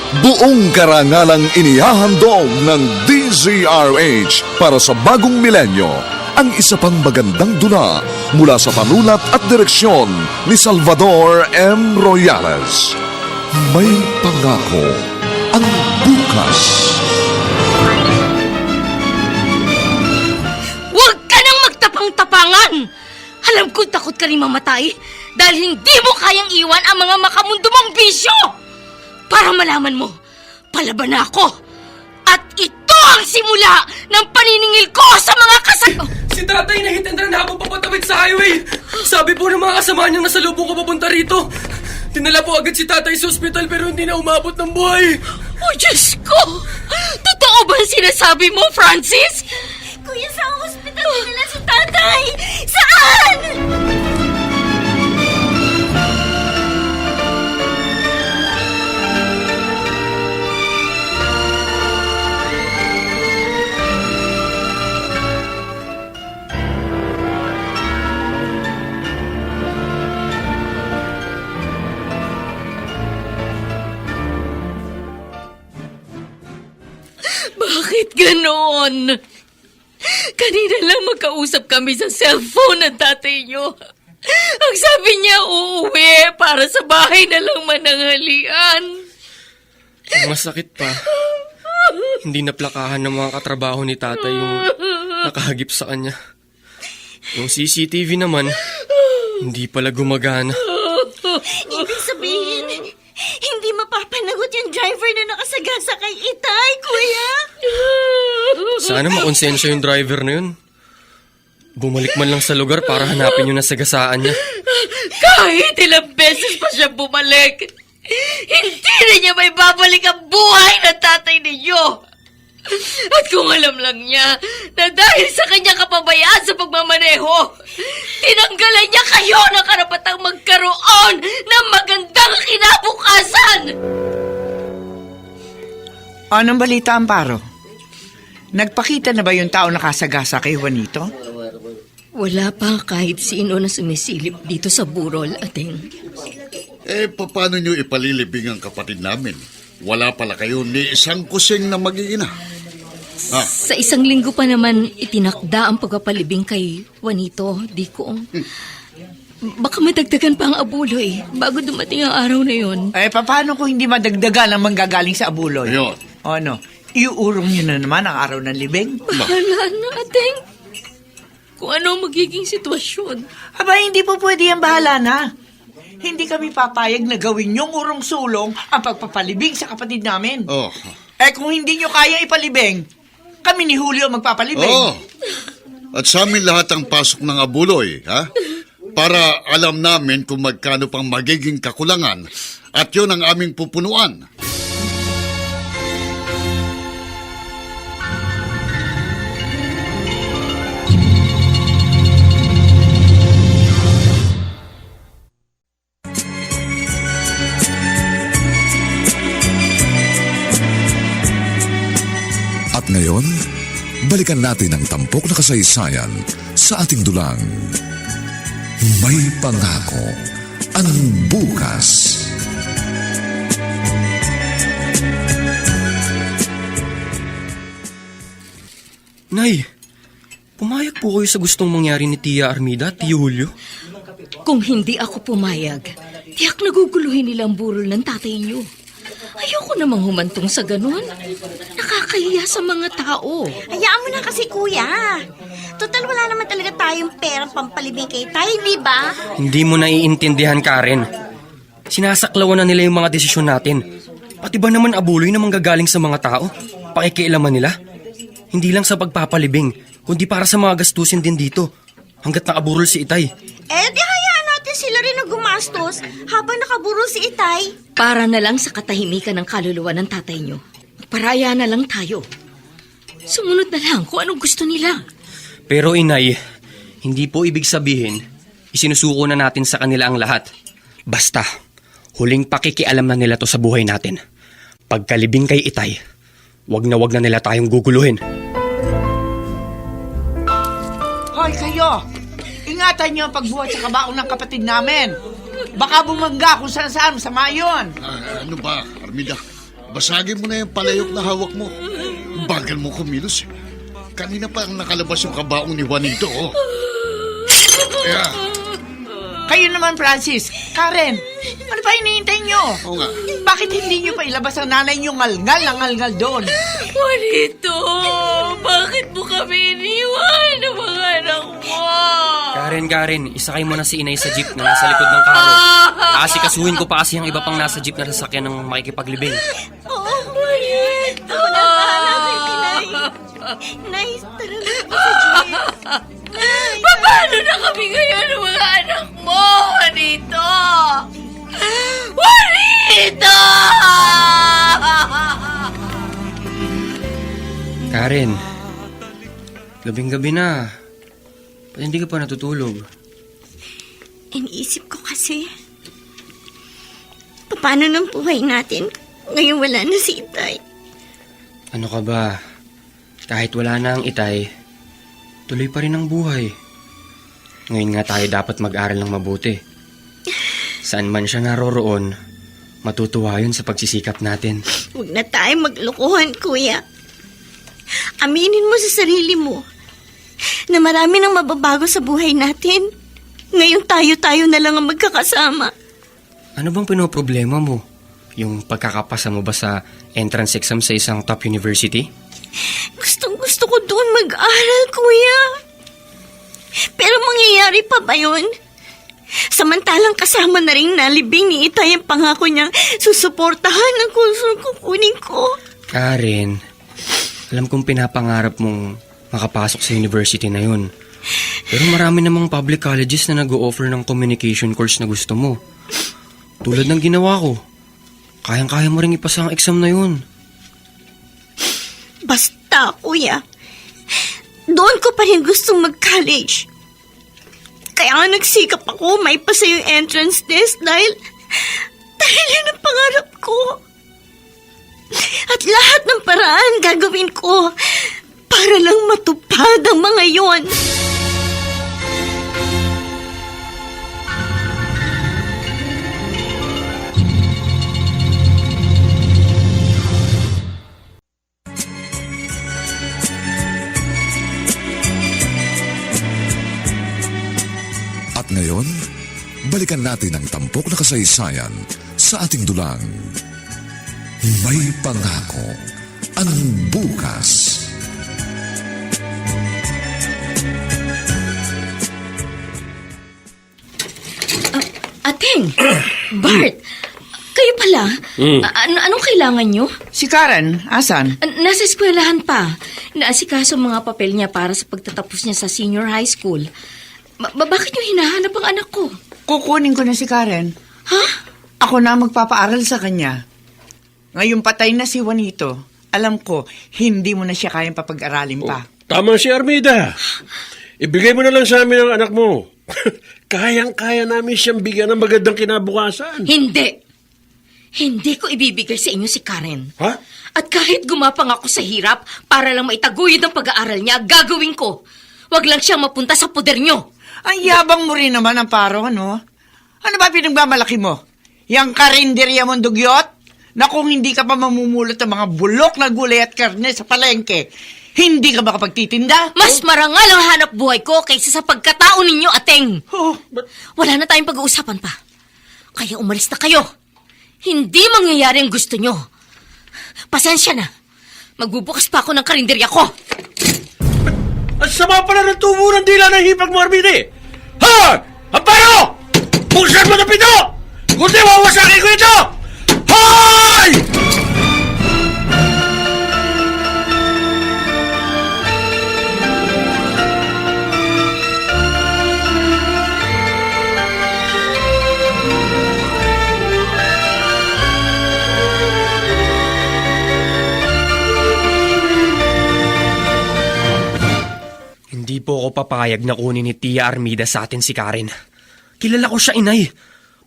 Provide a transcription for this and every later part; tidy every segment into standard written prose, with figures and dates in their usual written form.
Buong karangalang inihahandog ng DZRH para sa bagong milenyo, ang isa pang magandang dula mula sa panulat at direksyon ni Salvador M. Royales. May pangako ang bukas. Huwag ka nang magtapang-tapangan! Alam ko takot ka rin mamatay dahil hindi mo kayang iwan ang mga makamundo mong bisyo! Para malaman mo, palaban na ako! At ito ang simula ng paniningil ko sa mga Si tatay na hit and run habang papatawid sa highway. Sabi po ng mga kasama niyang nasa lubong ko papunta rito. Dinala po agad si tatay sa ospital pero hindi na umabot ng buhay. Oh, Diyos ko! Totoo ba ang sinasabi mo, Francis? Kuya, sa ospital nila si tatay! Saan? Bakit ganoon? Kanina lang magkausap kami sa cellphone ng tatay niyo. Ang sabi niya uuwi para sa bahay na lang mananghalian. Ang masakit pa, hindi naplakahan ng mga katrabaho ni tatay yung nakahagip sa kanya. Yung CCTV naman, hindi pala gumagana. Ibig sabihin, hindi mapapanagot yung driver na nakasagasa kay Itay, kuya. Sana makonsensya yung driver na yun. Bumalik man lang sa lugar para hanapin yung nasagasaan niya. Kahit ilang beses pa siya bumalik, hindi na niya may babalik ang buhay ng tatay ninyo. At kung alam lang niya na dahil sa kanyang kapabayaan sa pagmamaneho, tinanggalan niya kayo ng karapatang magkaroon ng magandang kinabukasan! Anong balita, Amparo? Nagpakita na ba yung tao nakasagasa kay Juanito? Wala pa kahit sino na sumisilip dito sa burol, ating. Paano nyo ipalilibing ang kapatid namin? Wala pala kayo ni isang kusing na mag-iina. Sa isang linggo pa naman itinakda ang pagpapalibing kay Juanito, Dikong. Baka madagdagan pa ang abuloy bago dumating ang araw na yon. Paano kung hindi madagdagan ang manggagaling sa abuloy? Ayun. O ano, iuurong nyo na naman ang araw ng libing? Bahala na, ating. Kung ano magiging sitwasyon. Aba, hindi po pwede yan, bahala na. Hindi kami papayag na gawin yung urong sulong ang pagpapalibing sa kapatid namin. Oh. Kung hindi nyo kaya ipalibing, kami ni Julio magpapalibing. Oh. At sa amin lahat ang pasok ng abuloy, ha? Para alam namin kung magkano pang magiging kakulangan at yun ang aming pupunuan. At ngayon, balikan natin ang tampok na kasaysayan sa ating dulang. May pangako ang bukas. Nay, pumayag po kayo sa gustong mangyari ni Tia Armida at Tio Julio? Kung hindi ako pumayag, tiyak naguguluhin nila ang burol ng tatay niyo. Ayoko namang humantong sa ganun. Nakakahiya sa mga tao. Hayaan mo na kasi, kuya. Total, wala naman talaga tayong perang pampalibing kay Tay, di ba? Hindi mo naiintindihan, Karen. Sinasaklawan na nila yung mga desisyon natin. Pati ba naman abuloy na manggagaling sa mga tao? Pakikialaman nila? Hindi lang sa pagpapalibing, kundi para sa mga gastusin din dito. Hanggat nakaburol si Itay. Di hayaan natin sila rin na gumastos habang nakaburol si Itay. Para na lang sa katahimikan ng kaluluwa ng tatay niyo. Paraya na lang tayo. Sumunod na lang kung anong gusto nila. Pero inay, hindi po ibig sabihin, isinusuko na natin sa kanila ang lahat. Basta, huling pakikialam na nila to sa buhay natin. Pagkalibing kay Itay, wag na nila tayong guguluhin. Hoy kayo, ingatan niyo ang pagbuhat sa kabaong ng kapatid namin. Baka bumangga kung saan-saan, masama yun. Ano ba, Armida? Basagin mo na yung palayok na hawak mo. Bagal mo kumilos eh. Kanina pa ang nakalabas yung kabaong ni Juanito. Oh. Yeah. Kayo naman, Francis. Karen, ano pa hinihintay nyo? Oo nga. Bakit hindi nyo pa ilabas ang nanay nyo ngalngal doon? Juanito, bakit mo kami iniwan ng mga anak mo? Karen, isakay mo na si inay sa jeep na nasa likod ng karo. Aasikasuhin ko pa kasi ang iba pang nasa jeep na sasakyan ng makikipaglibing. Oo, Juanito! ako na bahala kay Pinay. Nay, tara na po sa jeep. Nay, Paano na kami ngayon ng mga anak mo, Juanito? Juanito! Karen, gabing-gabi na. Ba't hindi ka pa natutulog? iniisip ko kasi, paano ng buhay natin ngayon wala na si Itay? Ano ka ba? Kahit wala na ang itay, tuloy pa rin ang buhay. Ngayon nga tayo dapat mag-aral ng mabuti. Saan man siya naroroon, matutuwa yun sa pagsisikap natin. Huwag na tayo maglokohan, kuya. Aminin mo sa sarili mo na marami nang mababago sa buhay natin. Ngayon tayo-tayo na lang ang magkakasama. Ano bang pinoproblema mo? Yung pagkakapasa mo ba sa entrance exam sa isang top university? Gustong-gusto ko doon mag-aral, kuya. Pero mangyayari pa ba yun? Samantalang kasama na rin nalibing ni Itay ang pangako niyang susuportahan ang kurso kukunin ko. Karen, alam kong pinapangarap mong makapasok sa university na yun. Pero marami namang public colleges na nag-o-offer ng communication course na gusto mo. Tulad ng ginawa ko. Kayang-kaya mo rin ipasa ang exam na yun. Basta, kuya. Doon ko pa rin gustong mag-college. Kaya nga nagsikap ako may pasa yung entrance test dahil yun ang pangarap ko. At lahat ng paraan gagawin ko para lang matupad ang mga yon. At ngayon, balikan natin ang tampok na kasaysayan sa ating dulang. May pangako ang bukas. Ateng! Bart! Kayo pala? Anong kailangan nyo? Si Karen, asan? Nasa eskwelahan pa. Naasikaso ang mga papel niya para sa pagtatapos niya sa senior high school. Bakit nyo hinahanap ang anak ko? Kukunin ko na si Karen. Ha? Ako na magpapaaral sa kanya. Ngayon patay na si Juanito. Alam ko, hindi mo na siya kayang papag-aralin pa. Tama si Armida. Ibigay mo na lang sa amin ang anak mo. Kayang-kaya namin siyang bigyan ng magandang kinabukasan. Hindi! Hindi ko ibibigay sa inyo si Karen. Ha? At kahit gumapang ako sa hirap para lang maitaguyod ang pag-aaral niya, gagawin ko. Huwag lang siyang mapunta sa poder niyo. Ang yabang mo rin naman ang paro, ano? Ano ba pinagmamalaki mo? Yang karinderya mong dugyot? Na kung hindi ka pa mamumulot ng mga bulok na gulay at karne sa palengke, hindi ka makapagtitinda? Mas marangal ang hanap buhay ko kaysa sa pagkatao ninyo, Ateng. Oh, Wala na tayong pag-uusapan pa. Kaya umalis na kayo. Hindi mangyayari ang gusto nyo. Pasensya na. Magbubukas pa ako ng karinderya ko. At sama pala ng tubo ng dila ng hipag mo, Armida. Ha! Amparo! Buksan mo na pito! Kundi wawasakin ko ito! Hoy! Hindi po ako papayag na kunin ni Tia Armida sa atin si Karen. Kilala ko siya, inay.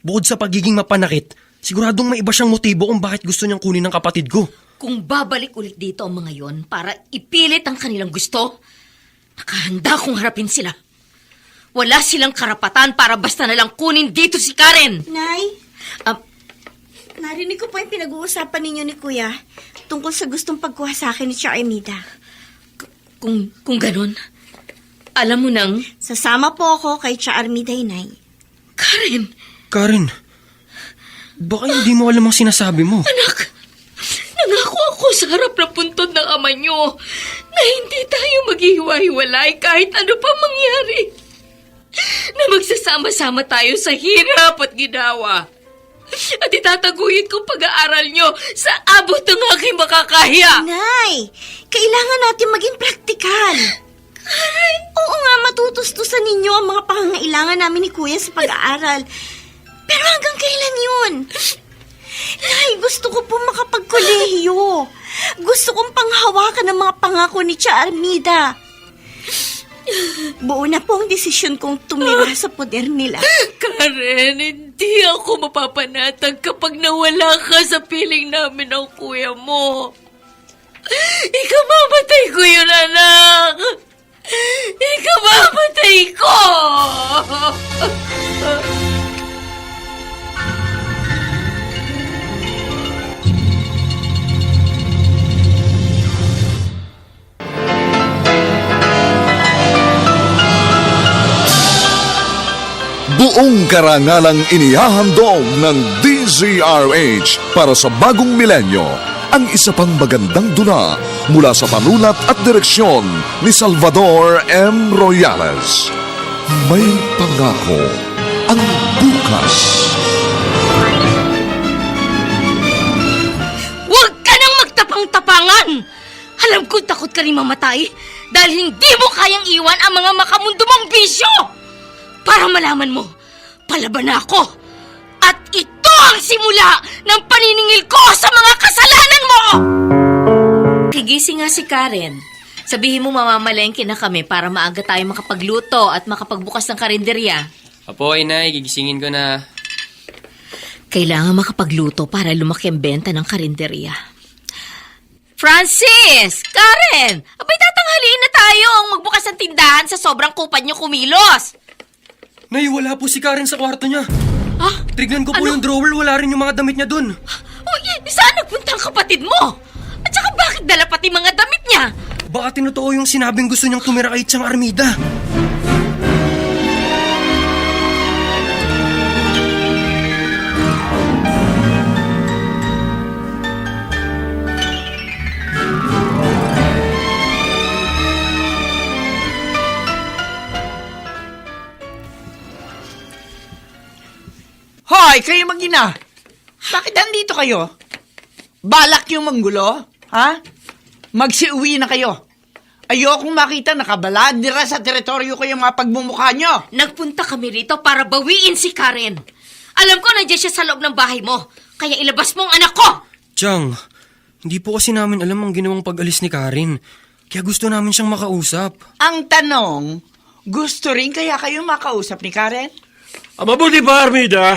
Bukod sa pagiging mapanakit, siguradong may iba siyang motibo kung bakit gusto niyang kunin ng kapatid ko. Kung babalik ulit dito ang mga yon para ipilit ang kanilang gusto, nakahanda kong harapin sila. Wala silang karapatan para basta na lang kunin dito si Karen. Nay, Narinig ko po yung pinag-uusapan ninyo ni Kuya tungkol sa gustong pagkuha sa akin ni Tia Armida. Kung ganun, alam mo nang... Sasama po ako kay Tia Armida, Inay. Karen, baka hindi mo alam ang sinasabi mo. Anak, nangako ako sa harap ng puntod ng ama nyo na hindi tayo maghihiwa-hiwalay kahit ano pa mangyari. Na magsasama-sama tayo sa hirap at ginawa. At itataguyod ko pag-aaral nyo sa abot ng aking makakaya. Nay, kailangan natin maging praktikal. Oo nga, matutustusan ninyo ang mga pangangailangan namin ni Kuya sa pag-aaral. Pero hanggang kailan yun? Nay, gusto ko po makapagkolehiyo. Gusto kong panghawakan ng mga pangako ni Tia Armida. Buo na po ang desisyon kong tumira sa poder nila. Karen, hindi ako mapapanatag kapag nawala ka sa piling namin ng kuya mo. Ikamamatay ko yun, anak. Ikamamatay ko. Buong karangalang inihahandog ng DZRH para sa bagong milenyo ang isa pang magandang dula mula sa panulat at direksyon ni Salvador M. Royales. May pangako ang bukas. Huwag ka nang magtapang-tapangan! Alam ko takot ka rin mamatay dahil hindi mo kayang iwan ang mga makamundo mong bisyo! Para malaman mo, palaban na ako. At ito ang simula ng paniningil ko sa mga kasalanan mo! Gigising nga si Karen. Sabihin mo mamamalengke na kami para maaga tayo makapagluto at makapagbukas ng karinderya. Apo, Inay, gigisingin ko na. Kailangan makapagluto para lumaki ang benta ng karinderya. Francis! Karen! Abay, tatanghaliin na tayo ang magbukas ng tindahan sa sobrang kupad niyo kumilos. Nay, wala po si Karen sa kwarto niya. Ah? Tignan ko po Ano? yung drawer, wala rin yung mga damit niya dun. Uy, saan nagpunta ang kapatid mo? At saka bakit dala pati mga damit niya? Baka tinotoo yung sinabing gusto niyang tumira kay Tiang Armida. Hoy, kayo mag-ina! Bakit nandito kayo? Balak yung manggulo? Ha? Magsiuwi na kayo. Ayokong makita nakabaladira sa teritoryo ko yung mga pagmumukha nyo. Nagpunta kami rito para bawiin si Karen. Alam ko nandiyan siya sa loob ng bahay mo, kaya ilabas mo ang anak ko! Tiang, hindi po kasi namin alam ang ginawang pag-alis ni Karen. Kaya gusto namin siyang makausap. Ang tanong, gusto rin kaya kayo makausap ni Karen? Mabuti pa, Armida,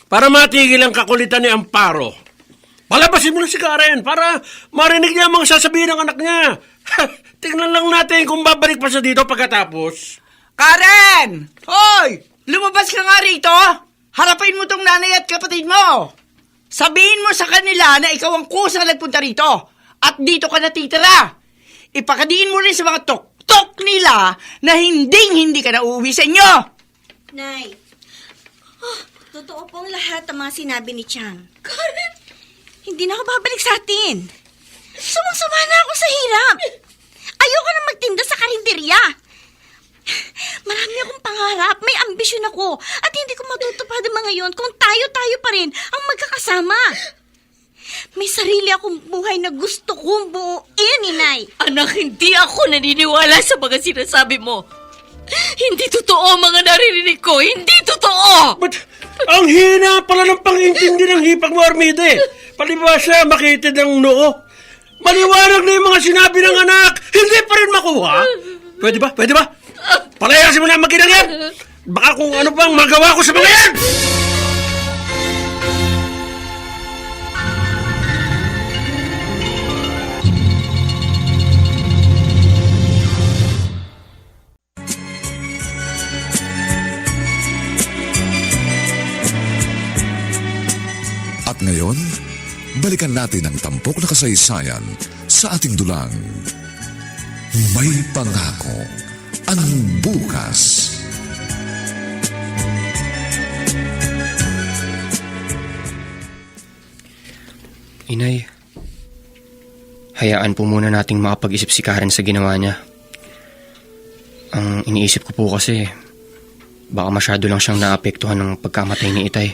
para matigil ang kakulitan ni Amparo. Palabasin mo na si Karen para marinig niya ang mga sasabihin ng anak niya. Tingnan lang natin kung babalik pa siya dito pagkatapos. Karen! Hoy! Lumabas ka nga rito! Harapin mo tong nanay at kapatid mo! Sabihin mo sa kanila na ikaw ang kusang nagpunta rito at dito ka natitira. Ipakadiin mo rin sa mga tok-tok nila na hindi ka na uuwi sa inyo! Nay, totoo pong lahat ang mga sinabi ni Chang. Karen! Hindi na ako babalik sa atin. Sumang-suma na ako sa hirap. Ayoko na magtinda sa karinderya. Marami akong pangarap, may ambisyon ako, at hindi ko matutupad ang mga yon kung tayo-tayo pa rin ang magkakasama. May sarili akong buhay na gusto kong buuin, Inay. Anak, hindi ako naniniwala sa mga sinasabi mo. Hindi totoo ang mga naririnig ko. Hindi totoo! But ang hina pala ng pang-intindi ng hipag mo, Armida. Palibasa, makitid ang noo. Maliwanag na yung mga sinabi ng anak. Hindi pa rin makuha. Pwede ba? Pwede ba? Palayasin mo na ang maginang yan. Baka kung ano pang magawa ko sa mga yan. At balikan natin ang tampok na kasaysayan sa ating dulang. May pangako ang bukas. Inay, hayaan po muna nating makapag-isip si Karen sa ginawa niya. Ang iniisip ko po kasi, baka masyado lang siyang naapektuhan ng pagkamatay ni Itay.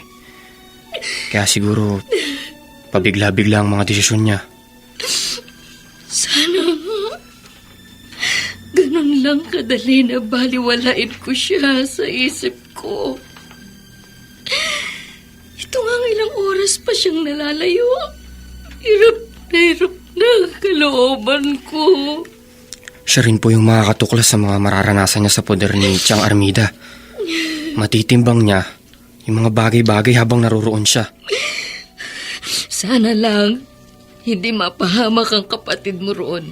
Kaya siguro, pabigla-bigla ang mga desisyon niya. Sana ganun lang kadali na baliwalain ko siya sa isip ko. Ito nga ilang oras pa siyang nalalayo. Hirap na ang kalooban ko. Siya rin po yung makakatuklas sa mga mararanasan niya sa poder ni Chang Armida. Matitimbang niya yung mga bagay-bagay habang naroroon siya. Sana lang hindi mapahamak ang kapatid mo roon.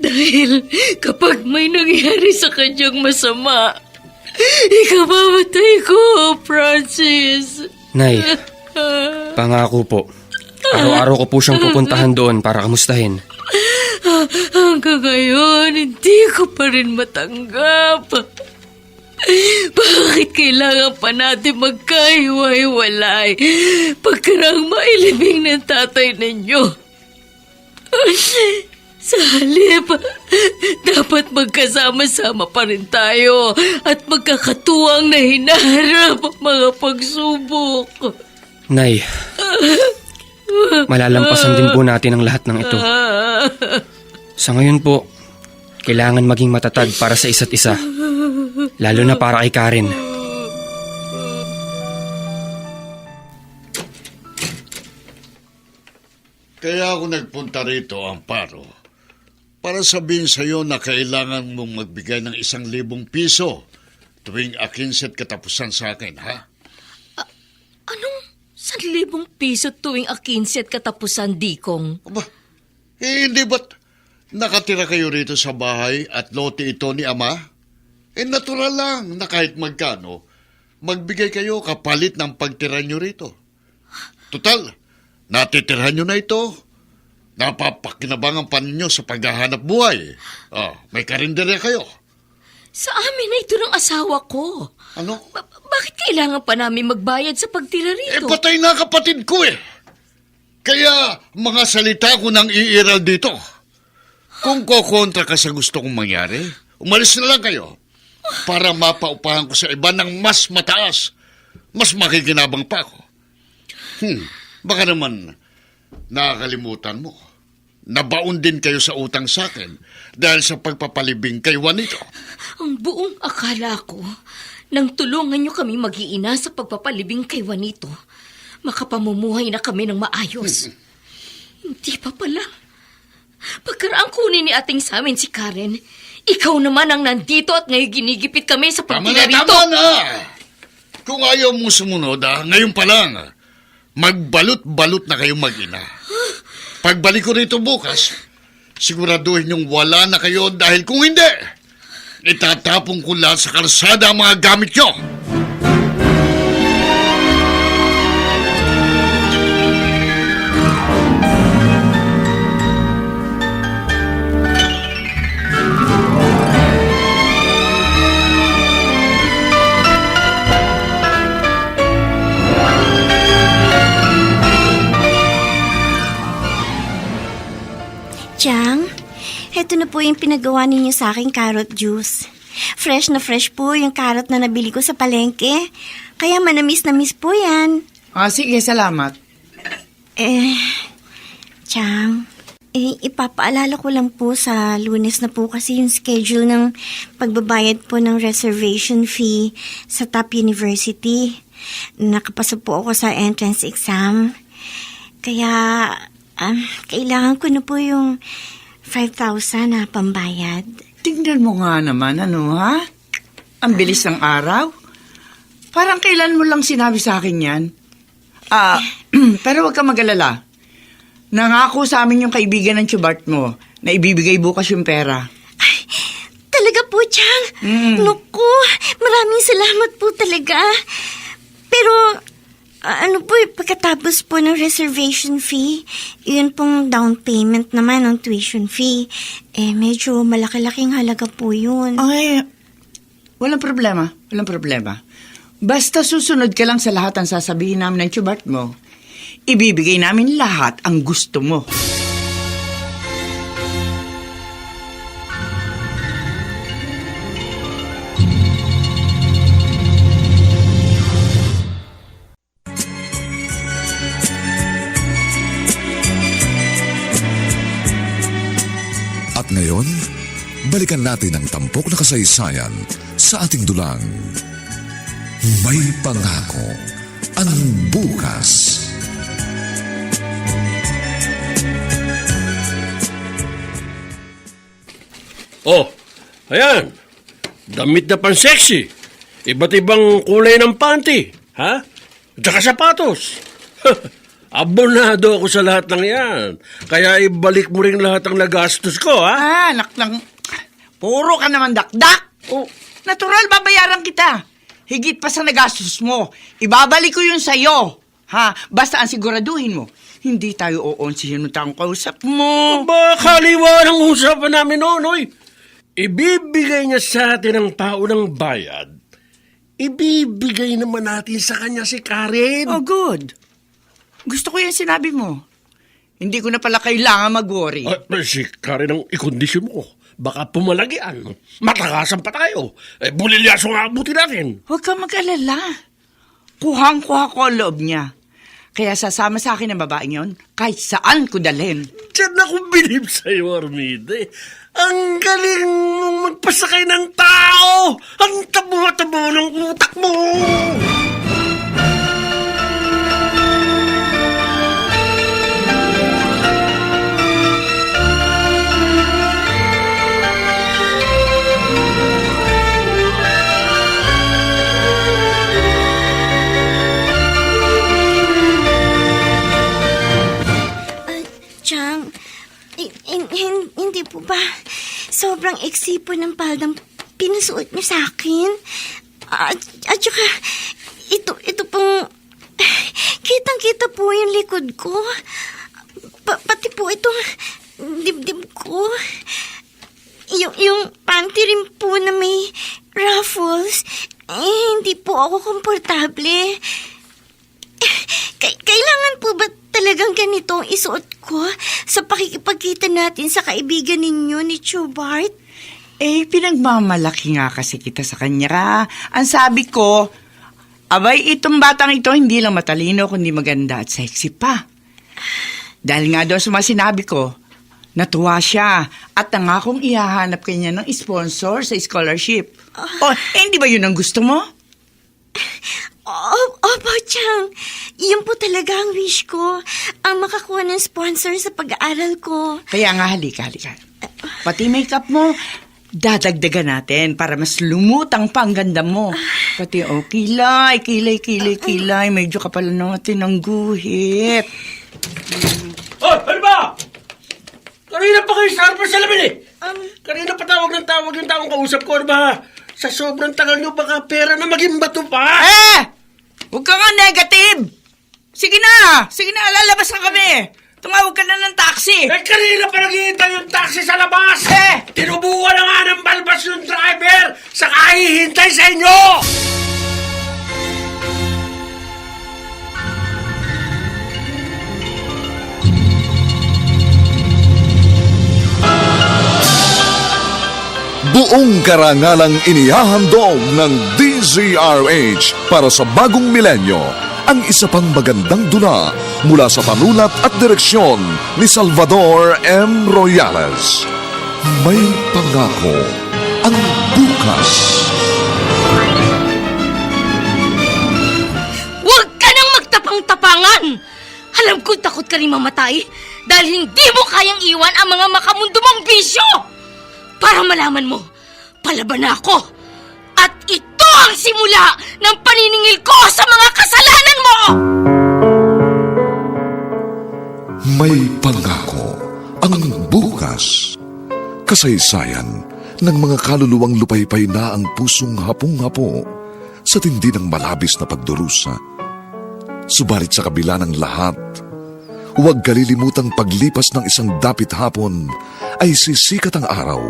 Dahil kapag may nangyari sa kanyang masama, ikamamatay ko, Francis. Nay, pangako po. Araw-araw ko po siyang pupuntahan doon para kamustahin. Hanggang ngayon, hindi ko pa rin matanggap. Bakit kailangan pa natin magkahiwa-hiwalay pagkarang mailibing ng tatay ninyo? Sa halip, dapat magkasama-sama pa rin tayo at magkakatuwang na hinaharap ang mga pagsubok. Nay, malalampasan din po natin ang lahat ng ito. Sa ngayon po, kailangan maging matatag para sa isa't isa. Lalo na para kay Karen. Kaya ako nagpunta rito, Amparo, para sabihin sa iyo na kailangan mong magbigay ng 1,000 piso tuwing akinset katapusan sa akin, ha? Anong 1,000 piso tuwing akinsi at katapusan, Dikong? Aba, hindi ba't nakatira kayo rito sa bahay at lote ito ni Ama? Natural lang na kahit magkano, magbigay kayo kapalit ng pagtira nyo rito. Total, natitirhan nyo na ito. Napapakinabangan pa ninyo sa paghahanap buhay. May karinderya kayo. Sa amin na ito ng asawa ko. Ano? Bakit kailangan pa namin magbayad sa pagtira rito? Patay na kapatid ko eh. Kaya mga salita ko nang iiral dito. Kung kokontra ka sa gusto kong mangyari, umalis na lang kayo para mapaupahan ko sa iba ng mas mataas. Mas makikinabang pa ako. Baka naman nakakalimutan mo. Nabaon din kayo sa utang sa akin dahil sa pagpapalibing kay Juanito. Ang buong akala ko, nang tulungan niyo kami mag-iina sa pagpapalibing kay Juanito, makapamumuhay na kami ng maayos. Hindi pa pala. Pagkaraan kunin ni ating sa amin si Karen, ikaw naman ang nandito at ngayon ginigipit kami sa pagtira rito. Tama na! Kung ayaw mo sumunod, ngayon pa lang, magbalot-balot na kayong mag-ina. Pagbalik ko rito bukas, siguraduhin yung wala na kayo dahil kung hindi, itatapong ko lahat sa kalsada ang mga gamit nyo. Chang, heto na po yung pinagawa ninyo sa aking carrot juice. Fresh na fresh po yung carrot na nabili ko sa palengke. Kaya manamis na miss po yan. Sige, salamat. Chang, ipapaalala ko lang po sa Lunes na po kasi yung schedule ng pagbabayad po ng reservation fee sa Top University. Nakapasa po ako sa entrance exam. Kaya, kailangan ko na po yung 5,000 na pambayad. Tingnan mo nga naman, ha? Ang bilis ng araw. Parang kailan mo lang sinabi sa akin yan. Pero huwag ka mag-alala. Nangako sa amin yung kaibigan ng Chubart mo na ibibigay bukas yung pera. Ay, talaga po, Chang. Naku, maraming salamat po talaga. Pero, Ano po, pagkatapos po ng reservation fee, yun pong down payment naman ng tuition fee. Medyo malaki-laking halaga po yun. Ay, walang problema. Walang problema. Basta susunod ka lang sa lahat ang sasabihin namin ng Chubart mo. Ibibigay namin lahat ang gusto mo. At ngayon, balikan natin ang tampok na kasaysayan sa ating dulang. May pangako ang bukas. Oh, ayan. Damit na pan-sexy. Iba't ibang kulay ng panty. Ha? At saka sapatos. Abonado ako sa lahat ng yan. Kaya ibalik mo rin lahat ng nagastos ko, ha? Anak lang. Puro ka naman dakdak. Oh, natural, babayaran kita. Higit pa sa nagastos mo. Ibabalik ko yun sa'yo. Ha? Basta ang siguraduhin mo. Hindi tayo oonsihin ng taong kausap mo. Ba, kaliwa ng usapan namin, Nonoy. Ibibigay niya sa atin ang paunang bayad. Ibibigay naman natin sa kanya si Karen. Oh, good. Gusto ko yung sinabi mo. Hindi ko na pala kailangan mag-worry. Si Karen ang ikondisyon mo. Baka pumalagyan. Matakasan pa tayo. Bulilyaso nga abutin natin. Huwag kang mag-alala. Kuhang-kuha ko ang loob niya. Kaya sasama sa akin ang babaeng yon kahit saan ko dalhin. Diyan ako bilib sa'yo, Armide. Ang galing mong magpasakay ng tao! Ang tabo-tabo ng utak mo! Chang, hindi po ba sobrang iksi po ng paldang pinusuot niyo sa akin? At saka, ito pong, kitang-kita po yung likod ko. Pati po itong dibdib ko. Yung panty rin po na may ruffles, hindi po ako komportable. Kailangan po ba talagang ganito ang isuot ko sa pakikipagkita natin sa kaibigan ninyo ni Chubart? Pinagmamalaki nga kasi kita sa kanya. Ang sabi ko, abay, itong batang ito hindi lang matalino, kundi maganda at sexy pa. Dahil nga doon sa mga sinabi ko, natuwa siya at nangakong ihahanap kanya ng sponsor sa scholarship. Hindi ba yun ang gusto mo? Opo, Chang. Yun po talaga ang wish ko. Ang makakuha ng sponsor sa pag-aaral ko. Kaya nga, halika. Pati makeup mo, dadagdagan natin para mas lumutang pa ang ganda mo. Pati, kilay. Medyo kapal natin ang guhit. Ano ba? Kanina pa kayo sarpa sa lamin eh. Kanina pa tawag yung taong kausap ko. Ano ba? Sa sobrang tagal nyo, baka pera na maging bato pa. Huwag ka nga negative. Sige na, lalabas na kami. Tumawag ka na ng taxi. Kanina pa naghihintay yung taxi sa labas. Tinubukan na nga ng balbas yung driver. Saka hihintay sa inyo. Buong karangalang inihahandog ng DZRH para sa bagong milenyo ang isa pang magandang dula mula sa panulat at direksyon ni Salvador M. Royales. May pangako ang bukas. Huwag ka nang magtapang-tapangan! Alam ko takot ka rin mamatay dahil hindi mo kayang iwan ang mga makamundo mong bisyo! Para malaman mo, palaban na ako. At ito ang simula ng paniningil ko sa mga kasalanan mo! May pangako ang bukas. Kasaysayan ng mga kaluluwang lupaypay na ang pusong hapong-hapo sa tindi ng malabis na pagdurusa. Subalit sa kabila ng lahat, huwag kalilimutang paglipas ng isang dapit hapon ay sisikat ang araw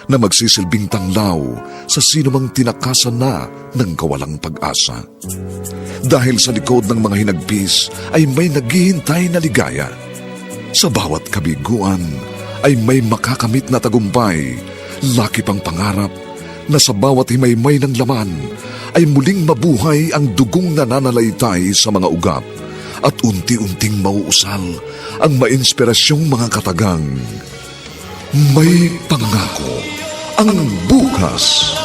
na magsisilbing tanglaw sa sinumang tinakasan na ng kawalang pag-asa. Dahil sa likod ng mga hinagpis ay may naghihintay na ligaya. Sa bawat kabiguan ay may makakamit na tagumpay, laki pang pangarap na sa bawat himaymay ng laman ay muling mabuhay ang dugong nananalaytay sa mga ugat at unti-unting mauusal ang mainspirasyong mga katagang. May pangako ang bukas.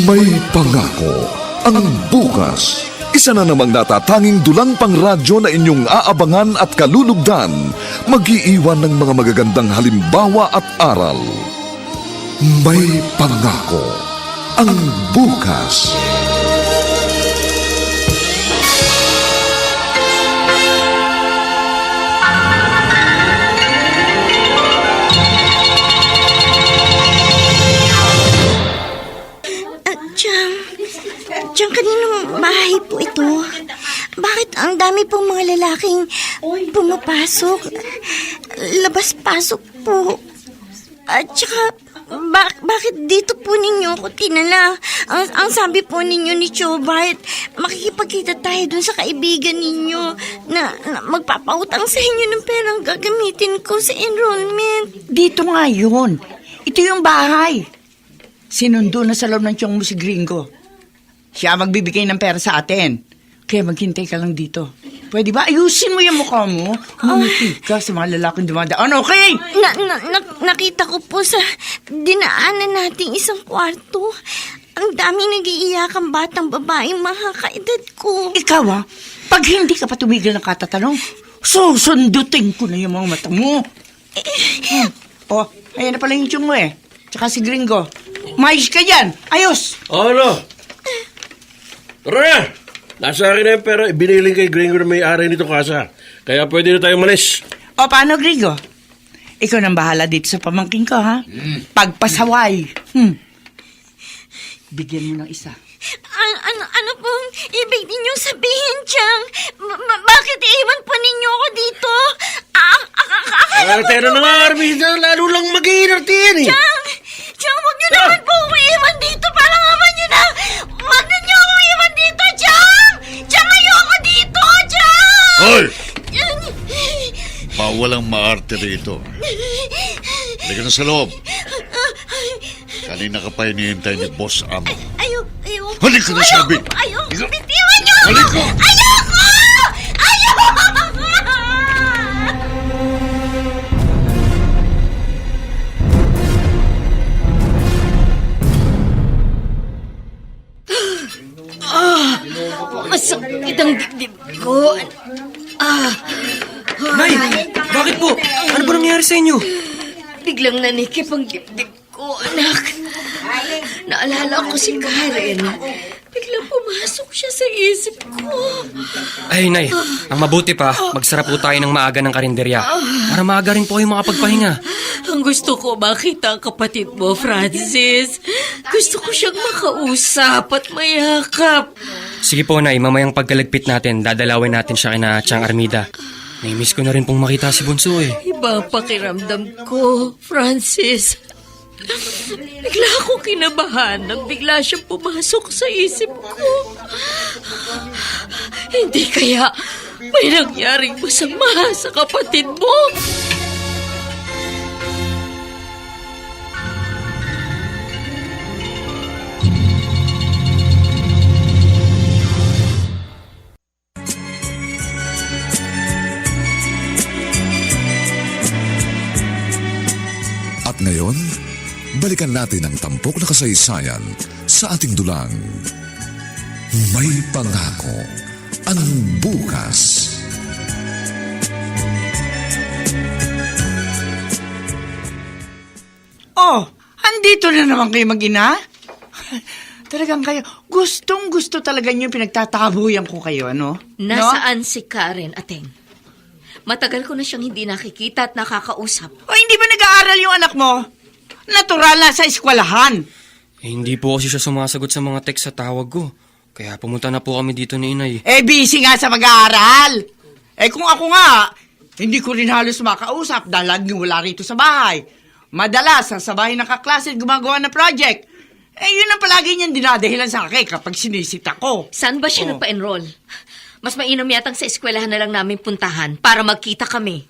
May pangako ang bukas. Isa na namang natatanging dulang pangradyo na inyong aabangan at kalulugdan, mag-iiwan ng mga magagandang halimbawa at aral. May pangako ang bukas. Diyan kaninong bahay po ito? Bakit ang dami pong mga lalaking pumapasok? Labas-pasok po. At saka, bakit dito po ninyo ako tinala? Ang sabi po ninyo ni Chobart, makikipagkita tayo dun sa kaibigan ninyo na magpapautang sa inyo ng perang gagamitin ko sa enrollment. Dito nga yun. Ito yung bahay. Sinundo na sa loob ng tiyong mo si Gringo. Siya magbibigay ng pera sa atin. Kaya maghintay ka lang dito. Pwede ba? Ayusin mo yung mukha mo. Umiti ka sa mga lalaking dumadaan. Okay! Nakita ko po sa dinaanan nating isang kwarto. Ang daming nag-iiyakang batang babaeng mga kaedad ko. Ikaw pag hindi ka pa tumigil ng katatanong, susundutin ko na yung mga mata mo. Ayan na pala yung tiyong mo Tsaka si Gringo. Mais ka dyan. Ayos! Ano? Tara na! Nasa akin na yung pera, ibiniling kay Gringo na may-ari nito kasa. Kaya pwede na tayo malis. Paano, Gringo? Ikaw nang bahala dito sa pamangking ko, ha? Pagpasaway. Bigyan mo ng isa. Ano pong ibig ninyong sabihin, Chang? Bakit iiwan po ninyo ako dito? Tera na nga, Armida. Lalo lang mag-iinarte yan Chang, huwag niyo naman po ako iiwan dito. Parang aman niyo na. Huwag niyo ako iiwan dito, Chang! Chang, ayoko dito, Chang! Hoy! Bawal ang maarte rito. Halika na sa loob. Kanina ka pa hinihintay ni Boss Amo. Ayoko. Halika na, sabi! Ayoko. Bitiwan niyo ako! Halika! Ayoko! Masakit ang dibdib ko. Nay, bakit po? Ano ba nangyari sa inyo? Biglang nanikip ang dibdib ko, anak. Naalala ko si Karen. Biglang pumasok siya sa isip ko. Ay, Nay, ang mabuti pa, magsara po tayo ng maaga ng karinderya. Para maaga rin po kayo makapagpahinga. Ang gusto ko makita ang kapatid mo, Francis. Gusto ko siyang makausap at mayakap. Sige po, Nay, mamayang pagkalagpit natin, dadalawin natin siya kina Chang Armida. May-miss ko na rin pong makita si Bunso Iba ang pakiramdam ko, Francis. Bigla ako kinabahan nang bigla siyang pumasok sa isip ko. Hindi kaya may nangyaring masama sa kapatid mo? At ngayon, balikan natin ang tampok na kasaysayan sa ating dulang. May pangako ang bukas. Andito na naman kayo mag-ina? Talagang kayo, gustong-gusto talaga niyo pinagtatabuyan ko kayo, ano? Nasaan si Karen, Ateng? Matagal ko na siyang hindi nakikita at nakakausap. Hindi ba nag-aaral yung anak mo? Natural na sa eskwelahan. Hindi po kasi siya sumasagot sa mga text sa tawag ko. Kaya pumunta na po kami dito ni Inay. Busy nga sa mag-aaral. Kung ako nga, hindi ko rin halos makausap dahil laging wala rito sa bahay. Madalas, sa bahay ng kaklase gumagawa ng project. Yun ang palagi niyang dinadahilan sa akin kapag sinisit ako. Saan ba siya nagpa-enroll? Mas mainam yatang sa eskwelahan na lang namin puntahan para magkita kami.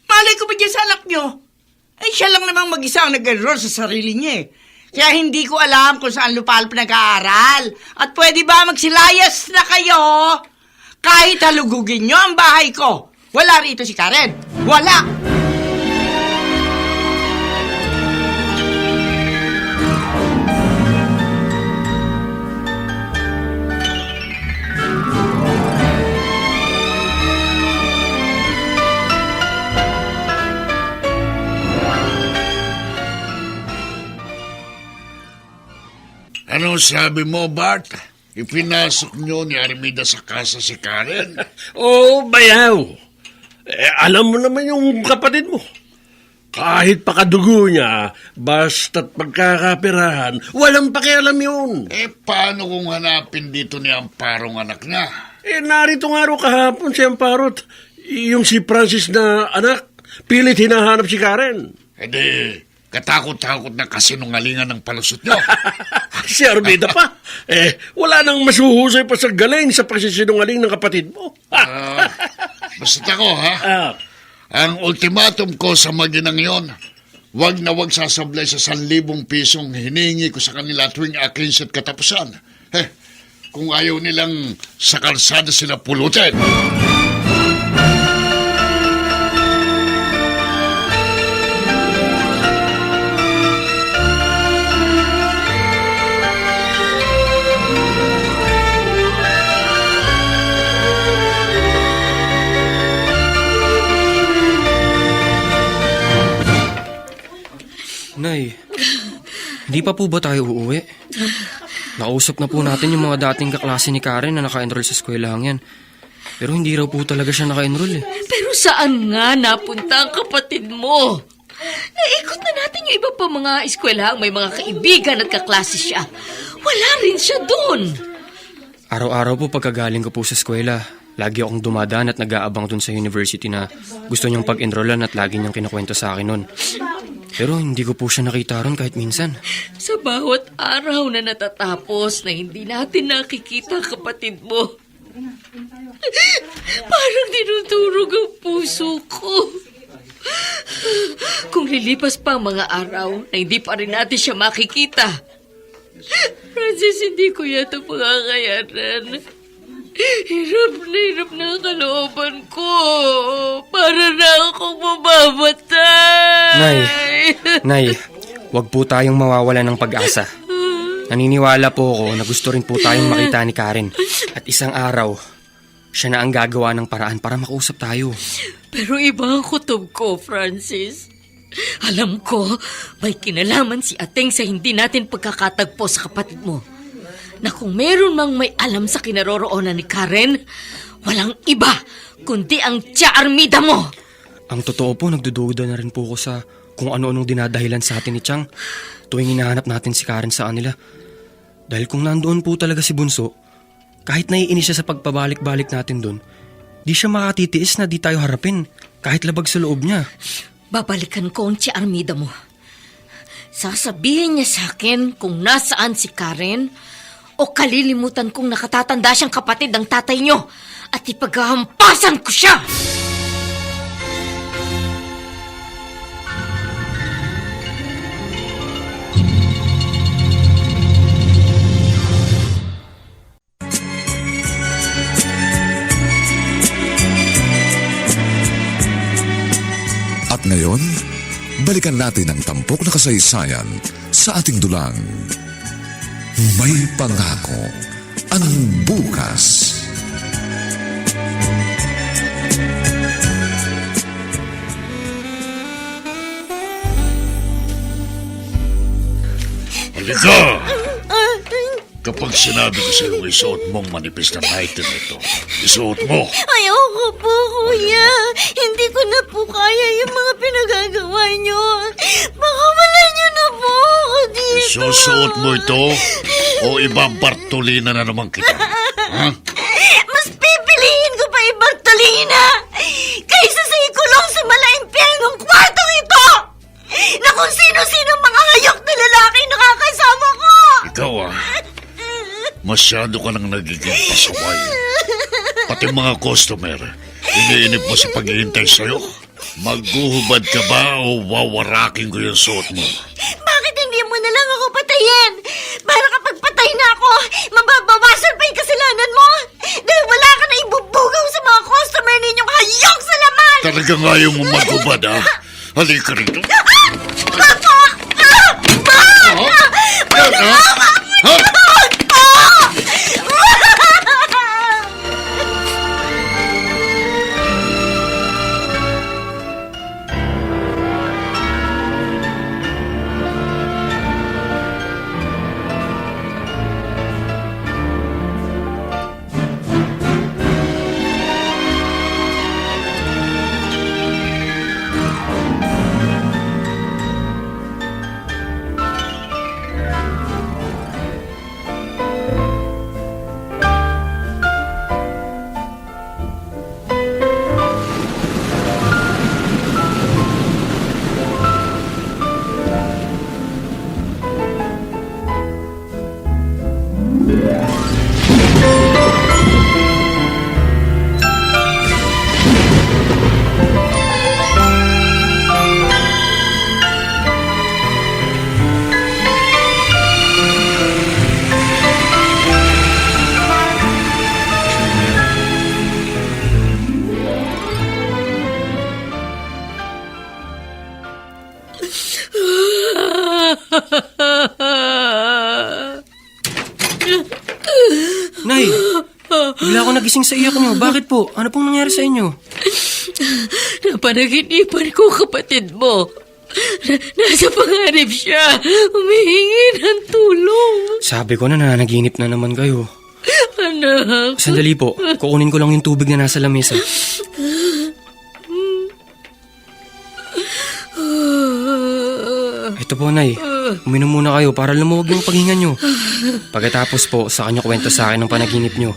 Malay ko ba dyan sa anak niyo? Siya lang namang mag-isa ang nag-enroll sa sarili niya eh. Kaya hindi ko alam kung saan lupal pinag-aaral. At pwede ba magsilayas na kayo? Kahit halugugin niyo ang bahay ko. Wala rito si Karen. Wala! Ano sabi mo, Bart? Ipinasok nyo ni Armida sa kasa si Karen? Oo, bayaw. Alam mo naman yung kapatid mo. Kahit pakadugo niya, basta't pagkakapirahan, walang pakialam yun. Paano kung hanapin dito ni Amparong anak niya? Narito nga ro kahapon si Amparot. Yung si Francis na anak, pilit hinahanap si Karen. Katakot-takot na kasinungalingan ng palusot nyo. Si Armida pa. Wala nang masuhusay pa sa galing sa pagsisinungaling ng kapatid mo. Basta't ako, ha? Ang ultimatum ko sa maginang yon, wag na wag sasablay sa 1,000 pisong hiningi ko sa kanila tuwing akin at katapusan. Kung ayaw nilang sa kalsada sila pulutin. Nay, hindi pa po ba tayo uuwi? Nakausap na po natin yung mga dating kaklase ni Karen na naka-enroll sa eskwelahang yan. Pero hindi raw po talaga siya naka-enroll eh. Pero saan nga napunta ang kapatid mo? Naikot na natin yung iba pa mga eskwelahang may mga kaibigan at kaklase siya. Wala rin siya doon. Araw-araw po pagkagaling ko po sa eskwela, lagi akong dumadaan at nag-aabang dun sa university na gusto niyang pag-enrollan at lagi niyang kinakwento sa akin nun. Pero hindi ko po siya nakita ron kahit minsan. Sa bawat araw na natatapos na hindi natin nakikita ang kapatid mo, parang dinudurog ang puso ko. Kung lilipas pa ang mga araw na hindi pa rin natin siya makikita, Francis, hindi ko yata pangakayanan. Hirap na ang kalooban ko. Para na akong mamamatay. Nay, wag po tayong mawawala ng pag-asa. Naniniwala po ako na gusto rin po tayong makita ni Karen. At isang araw, siya na ang gagawa ng paraan para makausap tayo. Pero iba ang kutob ko, Francis. Alam ko, may kinalaman si Ateng sa hindi natin pagkakatagpo sa kapatid mo. Na kung meron mang may alam sa kinaroroonan ni Karen, walang iba kundi ang Tia Armida mo. Ang totoo po, nagdududa na rin po ako sa kung ano-anong dinadahilan sa atin ni Chang tuwing hinahanap natin si Karen sa kanila. Dahil kung nandoon po talaga si Bunso, kahit naiinis siya sa pagpabalik-balik natin doon, di siya makatitiis na di tayo harapin kahit labag sa loob niya. Babalikan ko ang Tia Armida mo. Sasabihin niya sa akin kung nasaan si Karen o kalilimutan kong nakatatanda siyang kapatid ng tatay niyo at ipaghahampasan ko siya! At ngayon, balikan natin ang tampok na kasaysayan sa ating dulang. May pangako ang bukas. Halika! Kapag sinabi ko sa iyo, isuot mong manipis na nightie na ito. Isuot mo! Ayoko po, kuya. Hindi ko na po kaya yung mga pinagagawa nyo. Baka wala nyo na po ako dito. Isusuot mo ito O ibabartolina na naman kita? Ha? Mas pipiliin ko pa i-Bartolina kaysa sa ikulong sa malaimpiernong kwartong ito na kung sino-sino mga hayok na lalaki nakakasama ko. Ikaw masyado ka nang nagiging pasaway. Pati mga customer, iniinip mo sa paghihintay sa'yo. Maghuhubad ka ba o wawarakin ko yung suot mo? Bakit hindi mo na lang ako patayin? Para kapag patay na ako, mababawasan pa yung kasalanan mo. Dahil wala ka na ibubugaw sa mga customer ninyong hayok sa laman. Talagang ayaw mo maghubad, ha? Halika rito. Papa! Nay, bigla ako nagising sa iyak niyo. Bakit po? Ano pong nangyari sa inyo? Napanaginipan ko kapatid mo. Nasa panganib siya. Humihingi ng tulong. Sabi ko na nananaginip na naman kayo. Anak. Sandali po, kukunin ko lang yung tubig na nasa lamesa. Ito po, Nay. Uminom muna kayo para lumuwag yung paghinga nyo. Pagkatapos po, sa kanya kwento sa akin ng panaginip nyo.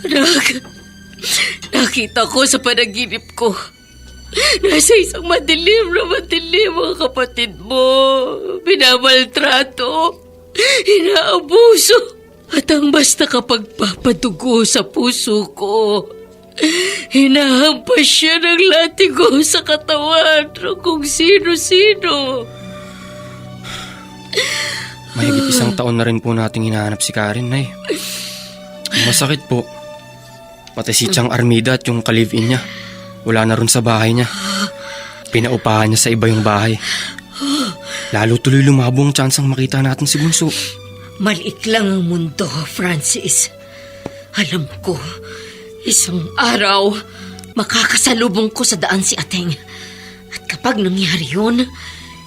Anak, nakita ko sa panaginip ko. Nasa isang madilim ang kapatid mo. Binamaltrato, inaabuso, at ang basta kapagpapadugo sa puso ko. Hinahampas siya ng latigo sa katawan ng kung sino-sino. Mahigit 1 taon na rin po nating hinahanap si Karen, Nay. Masakit po. Pati si Chang Armida at yung ka-live-in niya, wala na rin sa bahay niya. Pinaupahan niya sa iba yung bahay. Lalo tuloy lumabo ang tsansang makita natin si Bunso. Maliit lang ang mundo, Francis. Alam ko, isang araw, makakasalubong ko sa daan si Ateng. At kapag nangyari yun,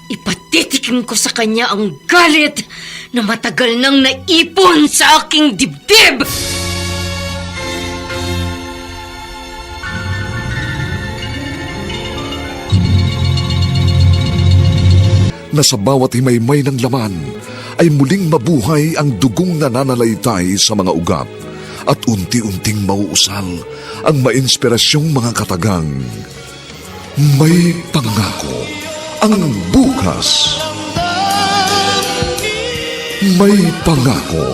ipatitikim ko sa kanya ang galit na matagal nang naipon sa aking dibdib! Na sa bawat himaymay ng laman ay muling mabuhay ang dugong nananalaytay sa mga ugat at unti-unting mauusal ang mainspirasyong mga katagang. May pangako ang bukas. May pangako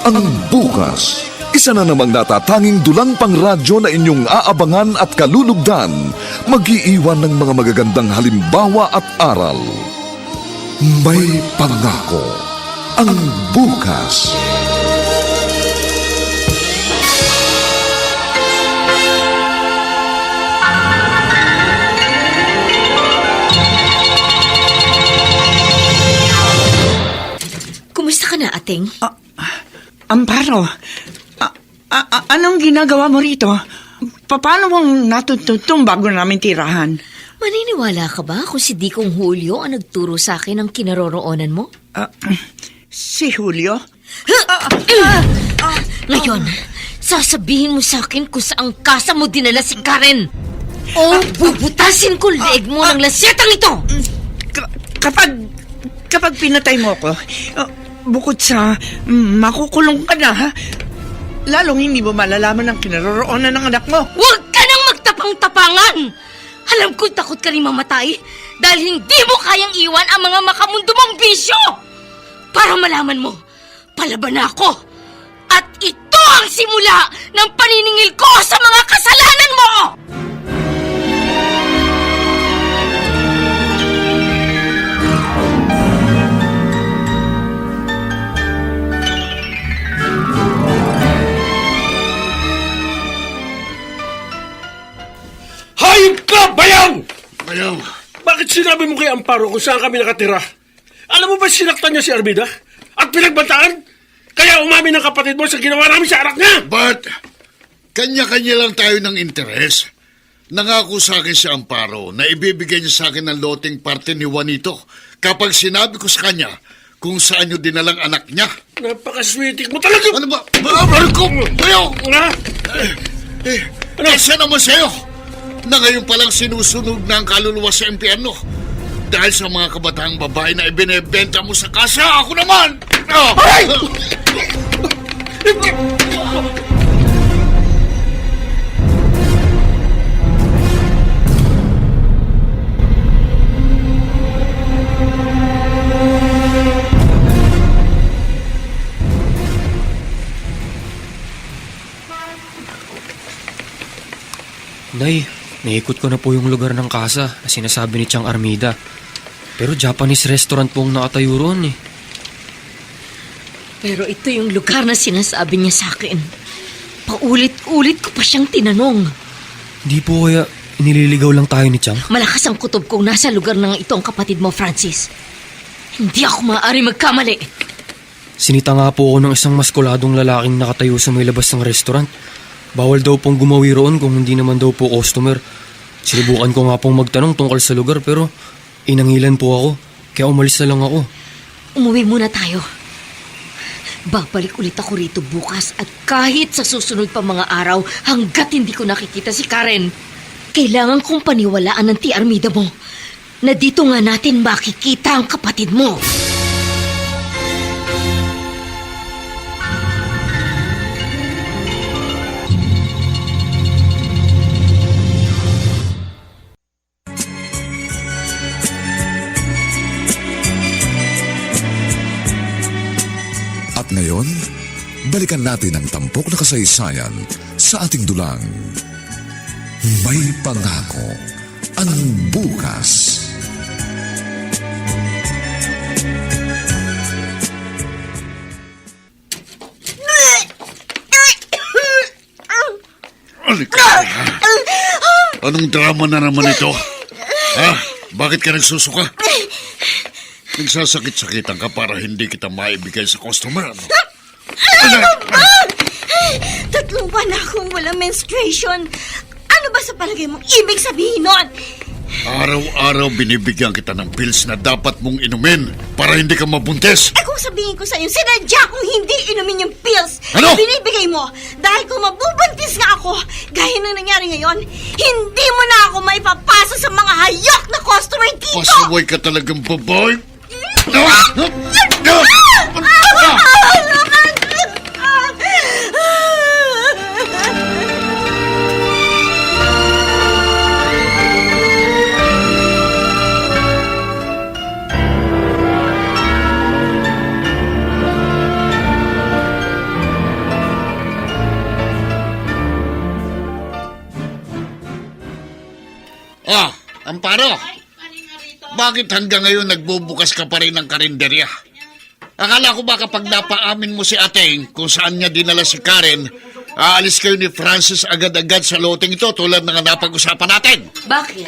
ang bukas. Isa na namang natatanging dulang pangradyo na inyong aabangan at kalulugdan, mag-iiwan ng mga magagandang halimbawa at aral. May pangako ang bukas. Kumusta ka na, Ateng? Amparo, anong ginagawa mo rito? Paano mong natututong bago namin tirahan? Maniniwala ka ba kung si Dikong Julio ang nagturo sa akin ng kinaroroonan mo? Si Julio? Ngayon, sasabihin mo sa akin kung saang kasa mo dinala si Karen. O bubutasin ko leeg mo ng lasetang ito! Kapag kapag pinatay mo ko, bukod sa makukulong ka na, ha? Lalong hindi mo malalaman ang kinaroroonan ng anak mo. Huwag ka nang magtapang-tapangan! Alam ko takot ka rin mamatay dahil hindi mo kayang iwan ang mga makamundo mong bisyo! Para malaman mo, palaban na ako! At ito ang simula ng paniningil ko sa mga kasalanan mo! Hayop ka, bayaw! Bayaw, Bakit sinabi mo kay Amparo kung saan kami nakatira? Alam mo ba sinaktan niya si Armida? At pinagbantaan? Kaya umamin ng kapatid mo sa ginawa namin sa anak niya! but kanya-kanya lang tayo ng interes. Nangako sa akin si Amparo na ibibigay niya sa akin ang loting parte ni Juanito kapag sinabi ko sa kanya kung saan niyo dinalang anak niya. Napakasweetik mo talaga! Ano ba? Marco! Bayaw! Nga? Kasi naman sa'yo na ngayon palang sinusunog na ang kaluluwa sa impyerno dahil sa mga kabataang babae na ibinebenta mo sa kasa. Ako naman! Ay! Nay, naikot ko na po yung lugar ng kasa na sinasabi ni Chang Armida. Pero Japanese restaurant po ang nakatayo roon eh. Pero ito yung lugar na sinasabi niya sa akin. Paulit-ulit ko pa siyang tinanong. Hindi po kaya inililigaw lang tayo ni Chang? Malakas ang kutob kong nasa lugar ng ito ang kapatid mo, Francis. Hindi ako maaari magkamali. Sinita nga po ako ng isang maskuladong lalaking nakatayo sa may labas ng restaurant. Bawal daw pong gumawi roon kung hindi naman daw po customer. Sinubukan ko nga pong magtanong tungkol sa lugar pero inangilan po ako. Kaya umalis na lang ako. Umuwi muna tayo. Babalik ulit ako rito bukas at kahit sa susunod pa mga araw hanggat hindi ko nakikita si Karen. Kailangan kong paniwalaan ng Tia Armida mo na dito nga natin makikita ang kapatid mo. At ngayon, balikan natin ang tampok na kasaysayan sa ating dulang. May pangako ang bukas. Anong drama na naman ito? Ha? Bakit ka nagsusuka? Nagsasakit-sakitan ka para hindi kita maibigay sa customer, ano? 3 buwan na akong walang menstruation. Ano ba sa palagay mong ibig sabihin nun? Araw-araw binibigyan kita ng pills na dapat mong inumin para hindi ka mabuntis. Eh kung sabihin ko sa'yo, sinadya kong hindi inumin yung pills Ano? na binibigay mo. Dahil kung mabubuntis nga ako, gaya ng nangyari ngayon, hindi mo na ako maipapasa sa mga hayok na customer dito. Pasaway ka talagang baboy. No! No! Amparo, bakit hanggang ngayon nagbubukas ka pa rin ng karinderya? Akala ko ba kapag napaamin mo si Ateng kung saan niya dinala si Karen, aalis kayo ni Francis agad-agad sa loting ito tulad ng napag-usapan natin? Bakit?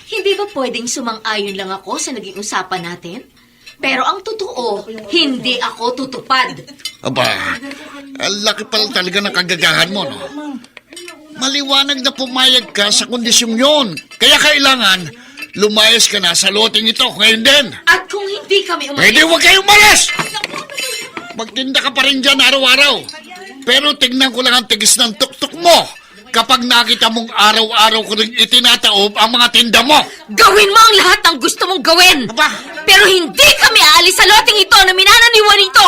Hindi ba pwedeng sumang-ayon lang ako sa naging usapan natin? Pero ang totoo, hindi ako tutupad. Aba, ang laki pala talaga ng kagagahan mo, no? Maliwanag na pumayag ka sa kondisyong yon. Kaya kailangan, lumayas ka na sa loting ito ngayon din. At kung hindi kami umalis... Pwede huwag kayong umalis! Magtinda ka pa rin dyan araw-araw. Pero tignan ko lang ang tigis ng tuktok mo kapag nakita mong araw-araw ko rin itinataob ang mga tinda mo. Gawin mo ang lahat ng gusto mong gawin! Aba, Pero hindi kami aalis sa loteng ito na minananiwan ito!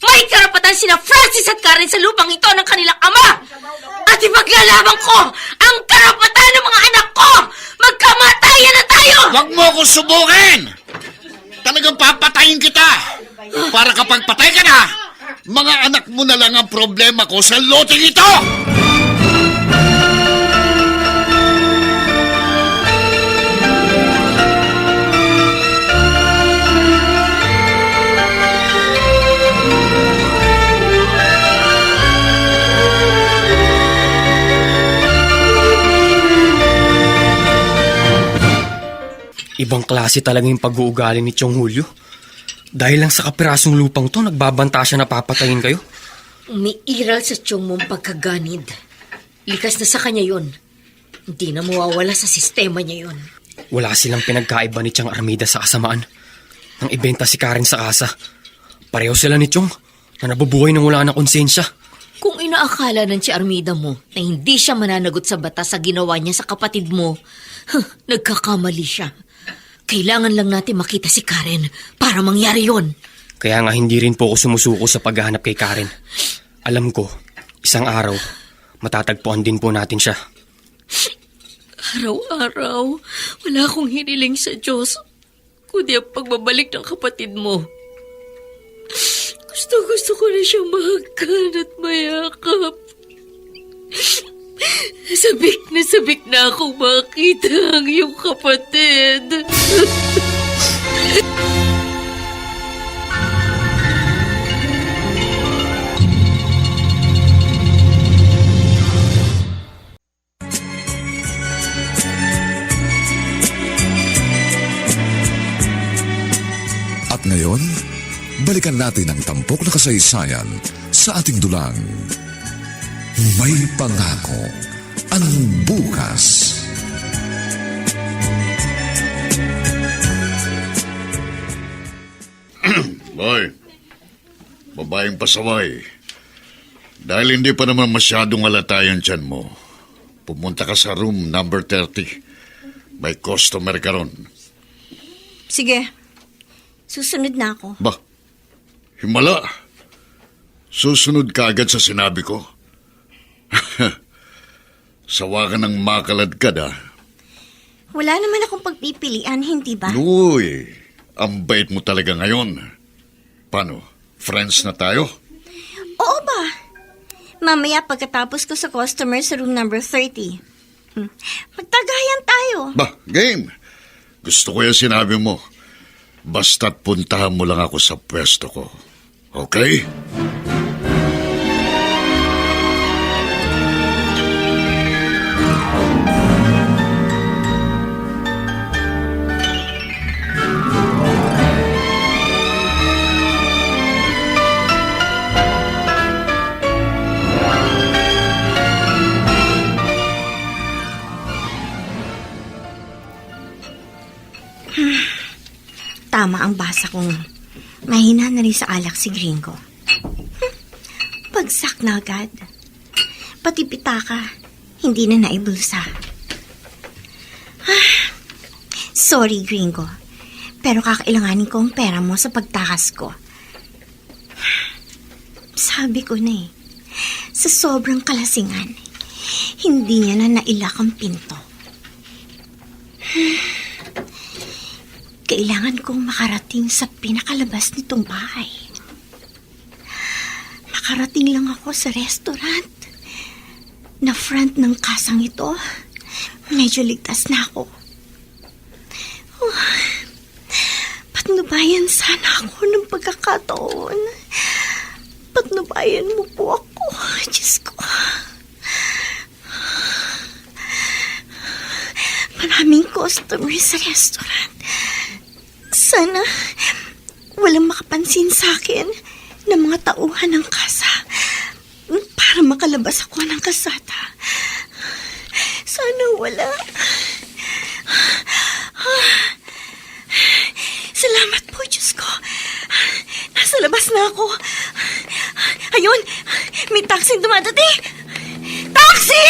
May karapatan sina Francis at Karen sa lupang ito ng kanilang ama! At ipaglalaban ko ang karapatan ng mga anak ko! Magkamatayan na tayo! Huwag mo akong subukin! Talagang papatayin kita! Para kapag patay ka na, mga anak mo na lang ang problema ko sa loteng ito! Ibang klase talaga yung pag-uugali ni Chong Julio. Dahil lang sa kapirasong lupang to, nagbabanta siya na papatayin kayo. Umiiral sa tiyong mong pagkaganid. Likas na sa kanya yon. Hindi na mawawala sa sistema niya yon. Wala silang pinagkaiba ni Chang Armida sa kasamaan. Nang ibenta si Karen sa kasa. Pareho sila ni Chong na nabubuhay nang wala ng konsensya. Kung inaakala ng si Armida mo na hindi siya mananagot sa batas sa ginawa niya sa kapatid mo, nagkakamali siya. Kailangan lang natin makita si Karen para mangyari yon. Kaya nga hindi rin po ako sumusuko sa paghahanap kay Karen. Alam ko, isang araw, matatagpuan din po natin siya. Araw-araw, wala akong hiniling sa Diyos, kundi ang pagbabalik ng kapatid mo. Gusto ko na siyang mahagkan at mayakap. Sabik na akong makita ang iyong kapatid. At ngayon, balikan natin ang tampok na kasaysayan sa ating dulang. May pangako ang bukas. Boy, babaeng pasaway. Dahil hindi pa naman masyadong halata yung tiyan mo, pumunta ka sa room number 30. May customer ka ron. Sige. Susunod na ako. Ba, himala. Susunod ka agad sa sinabi ko. Sawa ka ng makaladkad, ah. Wala naman akong pagpipilian, hindi ba? Uy, ang bait mo talaga ngayon. Paano? Friends na tayo? Oo ba? Mamaya pagkatapos ko sa customer sa room number 30. Magtagayan tayo. Ba, game. Gusto ko yung sinabi mo. Basta't puntahan mo lang ako sa pwesto ko. Okay? Tama ang basa kong mahina na rin sa alak si Gringo. Bagsak na agad. Pati pitaka, hindi na naibulsa. Sorry, Gringo. Pero kakailanganin ko ang pera mo sa pagtakas ko. Sabi ko na sa sobrang kalasingan, hindi niya na nailak ang pinto. Kailangan kong makarating sa pinakalabas nitong bahay. Makarating lang ako sa restaurant. Na front ng kasang ito, medyo ligtas na ako. Patnubayan sana ako ng pagkakataon. Patnubayan mo po ako, Diyos ko. Maraming customers sa restaurant. Sana walang makapansin sa akin ng mga tauhan ng kasa para makalabas ako ng kasata. Sana wala. Salamat po, Diyos ko. Nasa labas na ako. Ayun, may taxi dumadating. Taxi!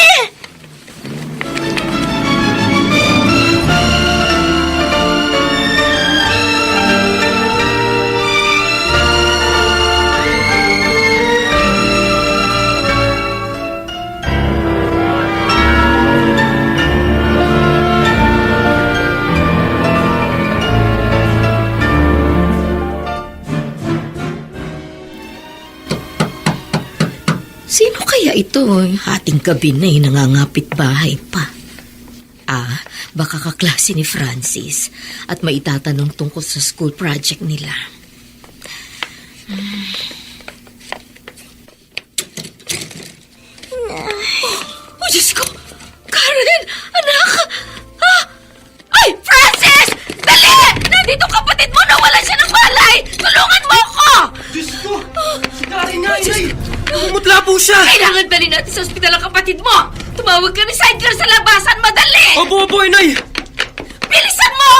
ito, hating gabi na nangangapit bahay pa. Baka kaklase ni Francis at maitatanong tungkol sa school project nila. Oh, Diyos ko! Karen! Anak! Ay, Francis! Dali! Nandito kapatid mo na wala siya ng balay! Tulungan mo ako! Diyos ko! Si Karen nga, inay! Namumutla po siya! Kailangan dali natin sa ospital ang kapatid mo! Tumawag ka ni Sidecar sa labasan! Madali! Opo, inay! Bilisan mo!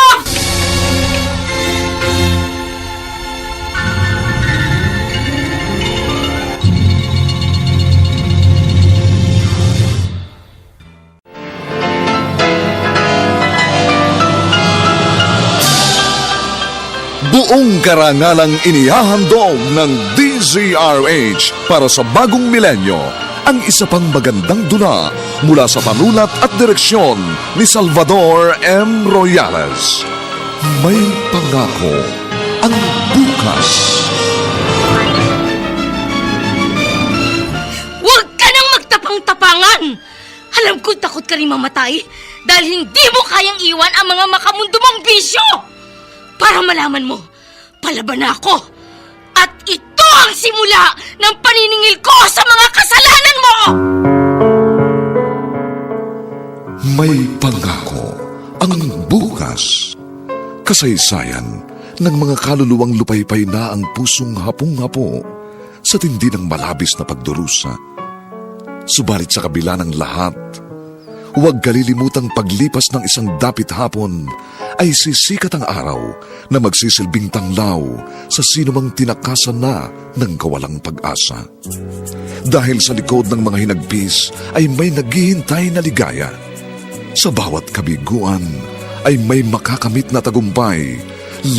Buong karangalang inihahandog ng DZRH para sa bagong milenyo ang isa pang magandang dula mula sa panulat at direksyon ni Salvador M. Royales. May pangako ang bukas. Huwag ka nang magtapang-tapangan! Alam ko takot ka rin mamatay dahil hindi mo kayang iwan ang mga makamundo mong bisyo! Para malaman mo, palaban na ako. At ito ang simula ng paniningil ko sa mga kasalanan mo! May pangako ang bukas. Kasaysayan ng mga kaluluwang lupaypay na ang pusong hapong-hapo sa tindi ng malabis na pagdurusa. Subalit sa kabila ng lahat, huwag kalilimutang paglipas ng isang dapit hapon ay sisikat ang araw na magsisilbing tanglaw sa sinumang tinakasan na ng kawalang pag-asa. Dahil sa likod ng mga hinagpis ay may naghihintay na ligaya. Sa bawat kabiguan ay may makakamit na tagumpay,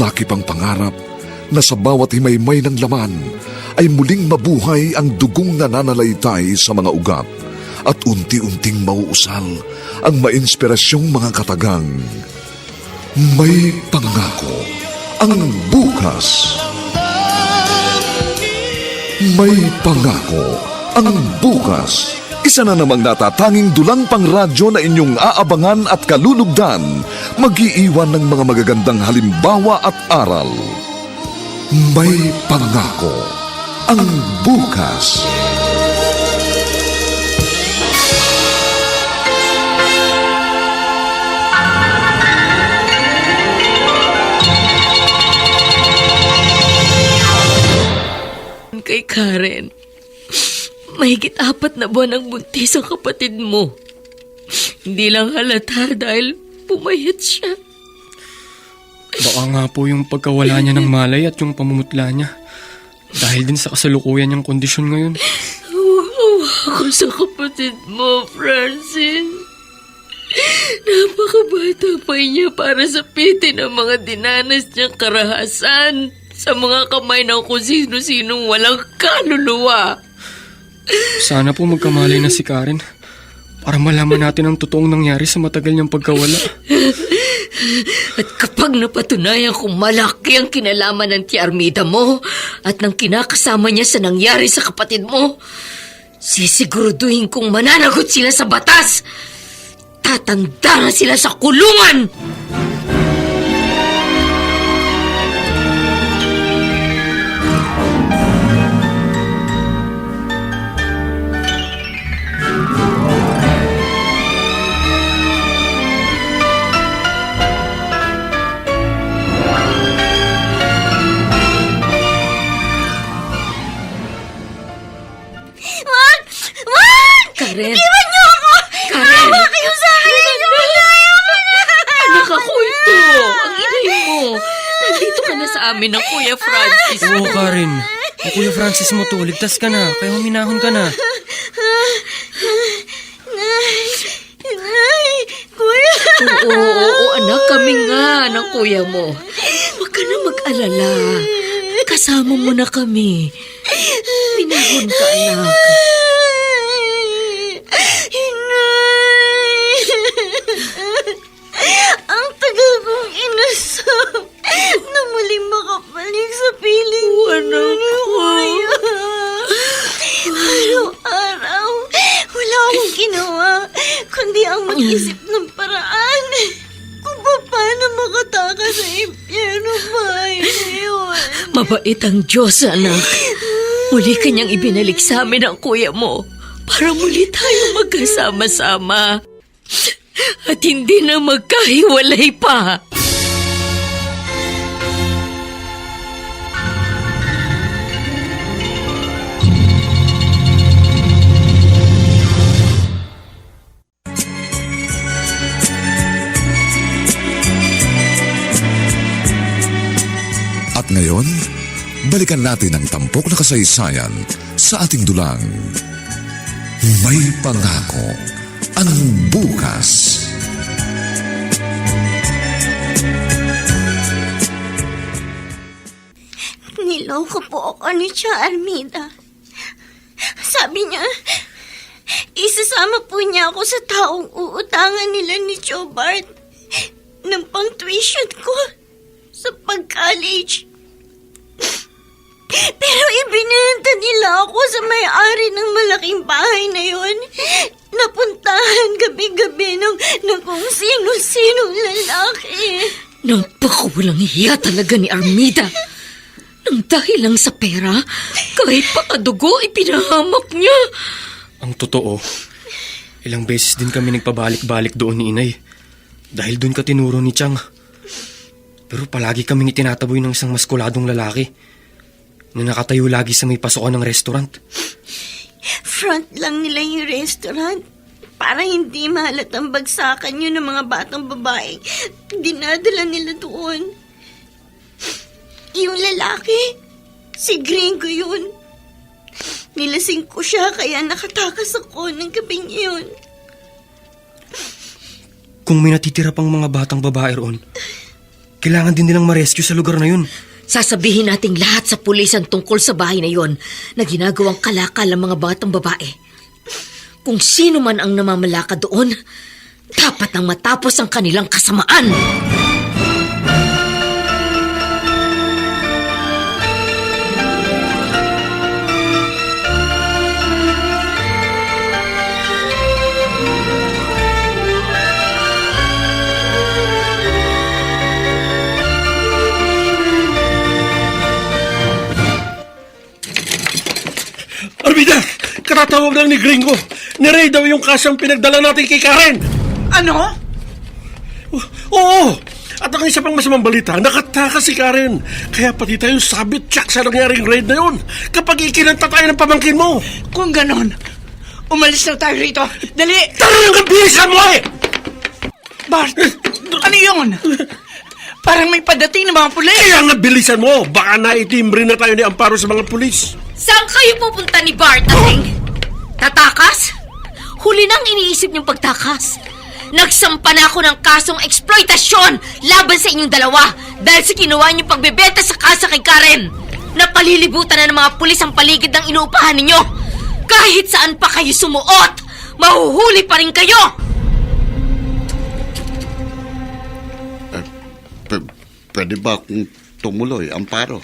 laki pang pangarap na sa bawat himaymay ng laman ay muling mabuhay ang dugong nananalaytay sa mga ugat at unti-unting mauusal ang mainspirasyong mga katagang. May pangako ang bukas. May pangako ang bukas. Isa na namang natatanging dulang pangradyo na inyong aabangan at kalulugdan, mag-iiwan ng mga magagandang halimbawa at aral. May pangako ang bukas. Kay Karen, mahigit 4 na buwan ang buntis ang kapatid mo. Hindi lang halata dahil pumayat siya. Baka nga po yung pagkawala niya ng malay at yung pamumutla niya. Dahil din sa kasalukuyan niyang kondisyon ngayon. Uwa ako sa kapatid mo, Francis. Napakabata pa niya para sapitin ang mga dinanas niyang karahasan sa mga kamay ng kung sino-sinong walang kaluluwa. Sana po magkamalay na si Karen para malaman natin ang totoong nangyari sa matagal niyang pagkawala. At kapag napatunayan kung malaki ang kinalaman ng Tia Armida mo at ng kinakasama niya sa nangyari sa kapatid mo, sisiguraduhin kong mananagot sila sa batas. Tatanda na sila sa kulungan! Karen! Iwan niyo ako! Karen! Tama kayo sa akin! Anak ako ito! Ang inay mo! Nandito ka na sa amin ng Kuya Francis. Oo, Karen. Ang Kuya Francis mo to, ligtas ka na. Kaya huminahon ka na. Nay, kuya. Oo, anak, kami nga ng kuya mo. Huwag ka na mag-alala. Kasama mo na kami. Minahon ka, anak. Inay! Ang tagal kong inasam na muling makabalik sa piling Anak ko. Araw-araw, kundi ang mag-isip ng paraan kung paano makatakas sa impyerno bahay na yun. Mabait ang Diyos, anak. Muli kanyang ibinalik sa amin ang kuya mo para muli tayo magkasama-sama. At hindi na magkahiwalay pa. At ngayon, balikan natin ang tampok na kasaysayan sa ating dulang. May pangako ang bukas. Niloko po ako ni Tia Armida. Sabi niya, isasama po niya ako sa taong uutangan nila ni Joe Bart ng pang-tuition ko sa pag-college. Pero ibinenta nila ako sa may-ari ng malaking bahay na yon. Napuntahan gabi-gabi ng kung sino-sinong lalaki. Napakawalang hiya talaga ni Armida. Nang dahil lang sa pera, kahit pakadugo, ipinahamak niya. Ang totoo, ilang beses din kami nagpabalik-balik doon ni Inay. Dahil doon ka tinuro ni Chang. Pero palagi kaming itinataboy ng isang maskuladong lalaki na nakatayo lagi sa may pasukan ng restaurant. Front lang nila yung restaurant para hindi mahalatang bagsakan yun ng mga batang babae. Dinadala nila doon. Yung lalaki, si Gringo yun. Nilasing ko siya kaya nakatakas ako ng gabing yun. Kung may natitira pang mga batang babae roon, kailangan din nilang ma-rescue sa lugar na yun. Sasabihin nating lahat sa pulisan tungkol sa bahay na yon na ginagawang kalakal ang mga batang babae. Kung sino man ang namamalaka doon, dapat nang matapos ang kanilang kasamaan. Armida, katatawag lang ni Gringo. Niray daw yung kasang pinagdala natin kay Karen. Ano? Oo! At ang isa pang masamang balita, nakatakas si Karen. Kaya pati tayo sabit tsak sa nangyaring raid na yun. Kapag ikinanta tayo ng pamangkin mo. Kung ganon, umalis na tayo rito. Dali! Tara lang, bilisan mo eh! Bart, ano yun? Parang may padating ng mga pulis. Kaya nga bilisan mo. Baka naitimbre na tayo ni Amparo sa mga pulis. Saan kayo pupunta ni Bart, ating? Tatakas? Huli nang iniisip niyong pagtakas. Nagsampa na ako ng kasong eksploitasyon laban sa inyong dalawa dahil sa kinuha niyong pagbebenta sa kasa kay Karen. Napalilibutan na ng mga pulis ang paligid ng inuupahan ninyo. Kahit saan pa kayo sumuot, mahuhuli pa rin kayo. Pwede ba akong tumuloy, Amparo?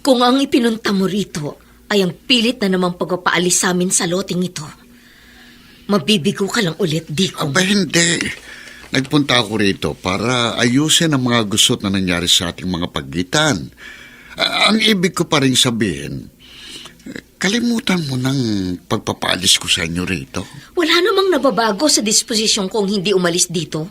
Kung ang ipinunta mo rito ay ang pilit na namang pagpapaalis sa amin sa loting ito, mabibigo ka lang ulit, Dikong. Aba, hindi. Nagpunta ako rito para ayusin ang mga gusot na nangyari sa ating mga pagitan. Ang ibig ko pa rin sabihin, kalimutan mo ng pagpapaalis ko sa inyo rito. Wala namang nababago sa disposisyon kong hindi umalis dito.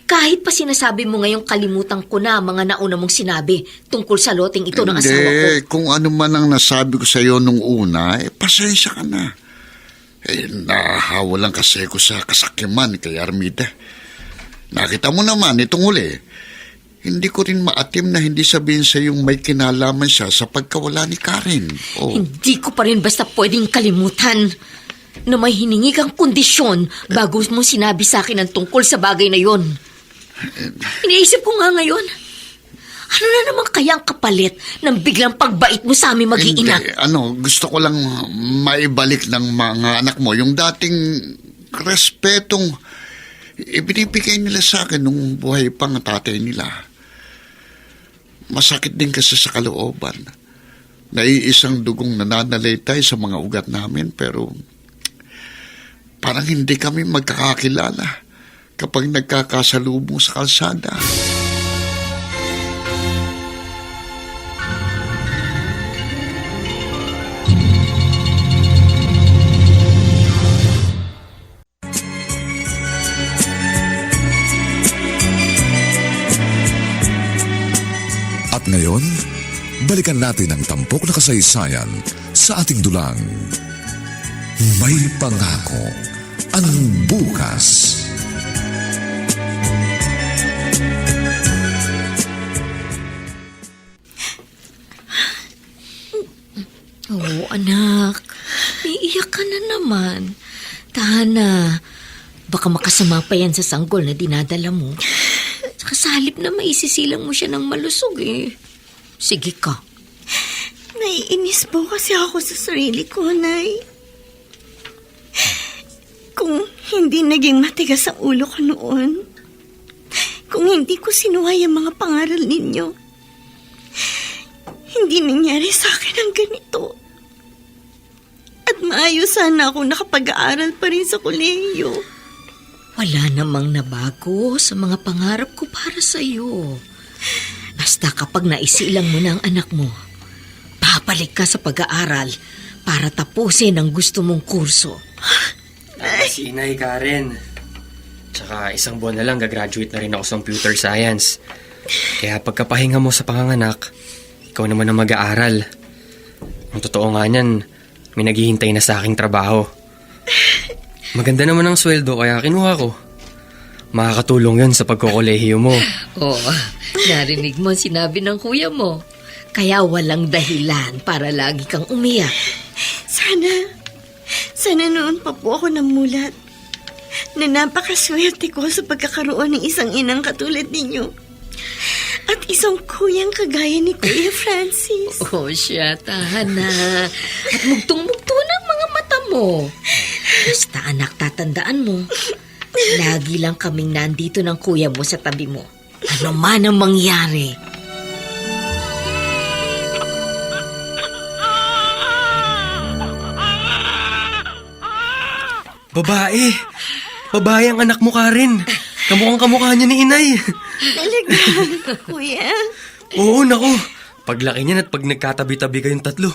Kahit pa sinasabi mo ngayong kalimutan ko na mga nauna mong sinabi tungkol sa loting ito ng asawa ko. Hindi, kung ano man ang nasabi ko sa iyo nung una, pasensya ka na. Nahawa lang kasi ko sa kasakiman kay Armida. Nakita mo naman itong huli. Hindi ko rin maatim na hindi sabihin sa yung may kinalaman siya sa pagkawala ni Karen. Oh. Hindi ko pa rin basta pwedeng kalimutan na may hiningi kang kondisyon bago mo sinabi sa akin ang tungkol sa bagay na yon. Iniisip ko nga ngayon, ano na naman kaya ang kapalit ng biglang pagbait mo sa aming mag-iina? Hindi, gusto ko lang maibalik ng mga anak mo yung dating respetong ibinibigay nila sa akin nung buhay pang tatay nila. Masakit din kasi sa kalooban. Naiisang dugong nananalaytay sa mga ugat namin pero parang hindi kami magkakakilala kapag nagkakasalubong sa kalsada. At ngayon, balikan natin ang tampok na kasaysayan sa ating dulang. May pangako ang bukas. Oo, anak. Iiyak ka na naman. Tahan na. Baka makasama pa yan sa sanggol na dinadala mo. Saka sa halip na maisisilang mo siya ng malusog eh. Sige ka. Naiinis po kasi ako sa sarili ko, Nay. Kung hindi naging matigas ang ulo ko noon, kung hindi ko sinuway ang mga pangaral ninyo, hindi nangyari sa akin ang ganito. At maayos sana ako nakapag-aaral pa rin sa kolehiyo. Wala namang nabago sa mga pangarap ko para sa iyo. Basta kapag naisilang mo na ang anak mo, babalik ka sa pag-aaral para tapusin ang gusto mong kurso. Si Inay Karen. Tsaka isang buwan na lang gagraduate na rin ako sa computer science. Kaya pagkapahinga mo sa panganganak, ikaw naman ang mag-aaral. Ang totoo nga niyan, may naghihintay na sa aking trabaho. Maganda naman ang sweldo kaya kinuha ko. Makakatulong yun sa pagkokolehiyo mo. Oo, narinig mo ang sinabi ng kuya mo. Kaya walang dahilan para lagi kang umiyak. Sana noon pa po ako namulat na napakaswerte ko sa pagkakaroon ng isang inang katulad ninyo. At isang kuyang kagaya ni Kuya Francis. Oh, siya, tahan na. At mugtong-mugto na ang mga mata mo. Basta anak, tatandaan mo, lagi lang kaming nandito ng kuya mo sa tabi mo. Ano man ang mangyari. Babae! Babae ang anak mo, Karen. Kamukhang kamukha niya ni Inay. Talaga, Kuya? Oo, naku. Paglaki niyan at pag nagkatabi-tabi kayong tatlo,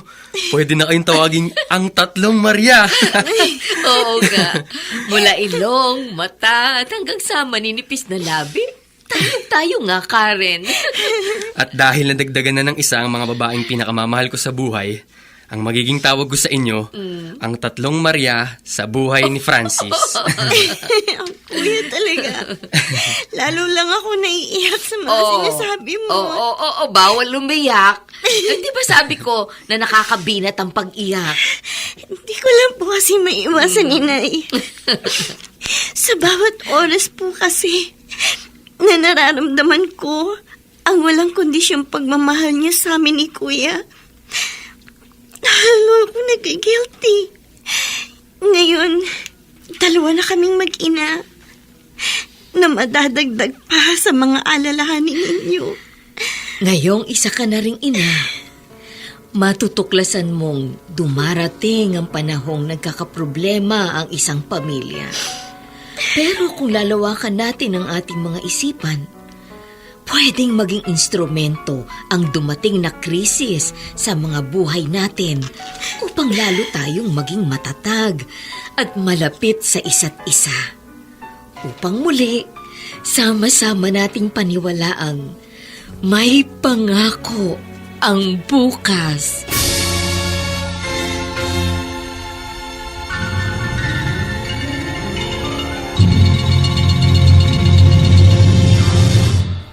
pwede na kayong tawaging ang tatlong Maria. Oo nga. Mula ilong, mata, at hanggang sa maninipis na labi. Tayo nga, Karen. At dahil nadagdagan na ng isa ang mga babaeng pinakamamahal ko sa buhay, ang magiging tawag ko sa inyo, ang tatlong Maria sa buhay ni Francis. Ang kuya talaga. Lalo lang ako naiiyak sa mga sinasabi mo. Oo, bawal lumiyak. Hindi ba sabi ko na nakakabinat ang pag-iyak? Hindi ko lang po kasi maiwasan, Inay. Sa bawat oras po kasi na nararamdaman ko ang walang kondisyong pagmamahal niya sa amin ni Kuya. Lalo ako nag-guilty. Ngayon, dalawa na kaming mag-ina na madadagdag pa sa mga alalahanin ninyo. Ngayong isa ka na ring ina, matutuklasan mong dumarating ang panahong nagkakaproblema ang isang pamilya. Pero kung lalawakan natin ang ating mga isipan, pwedeng maging instrumento ang dumating na krisis sa mga buhay natin upang lalo tayong maging matatag at malapit sa isa't isa. Upang muli, sama-sama nating paniwalaang may pangako ang bukas.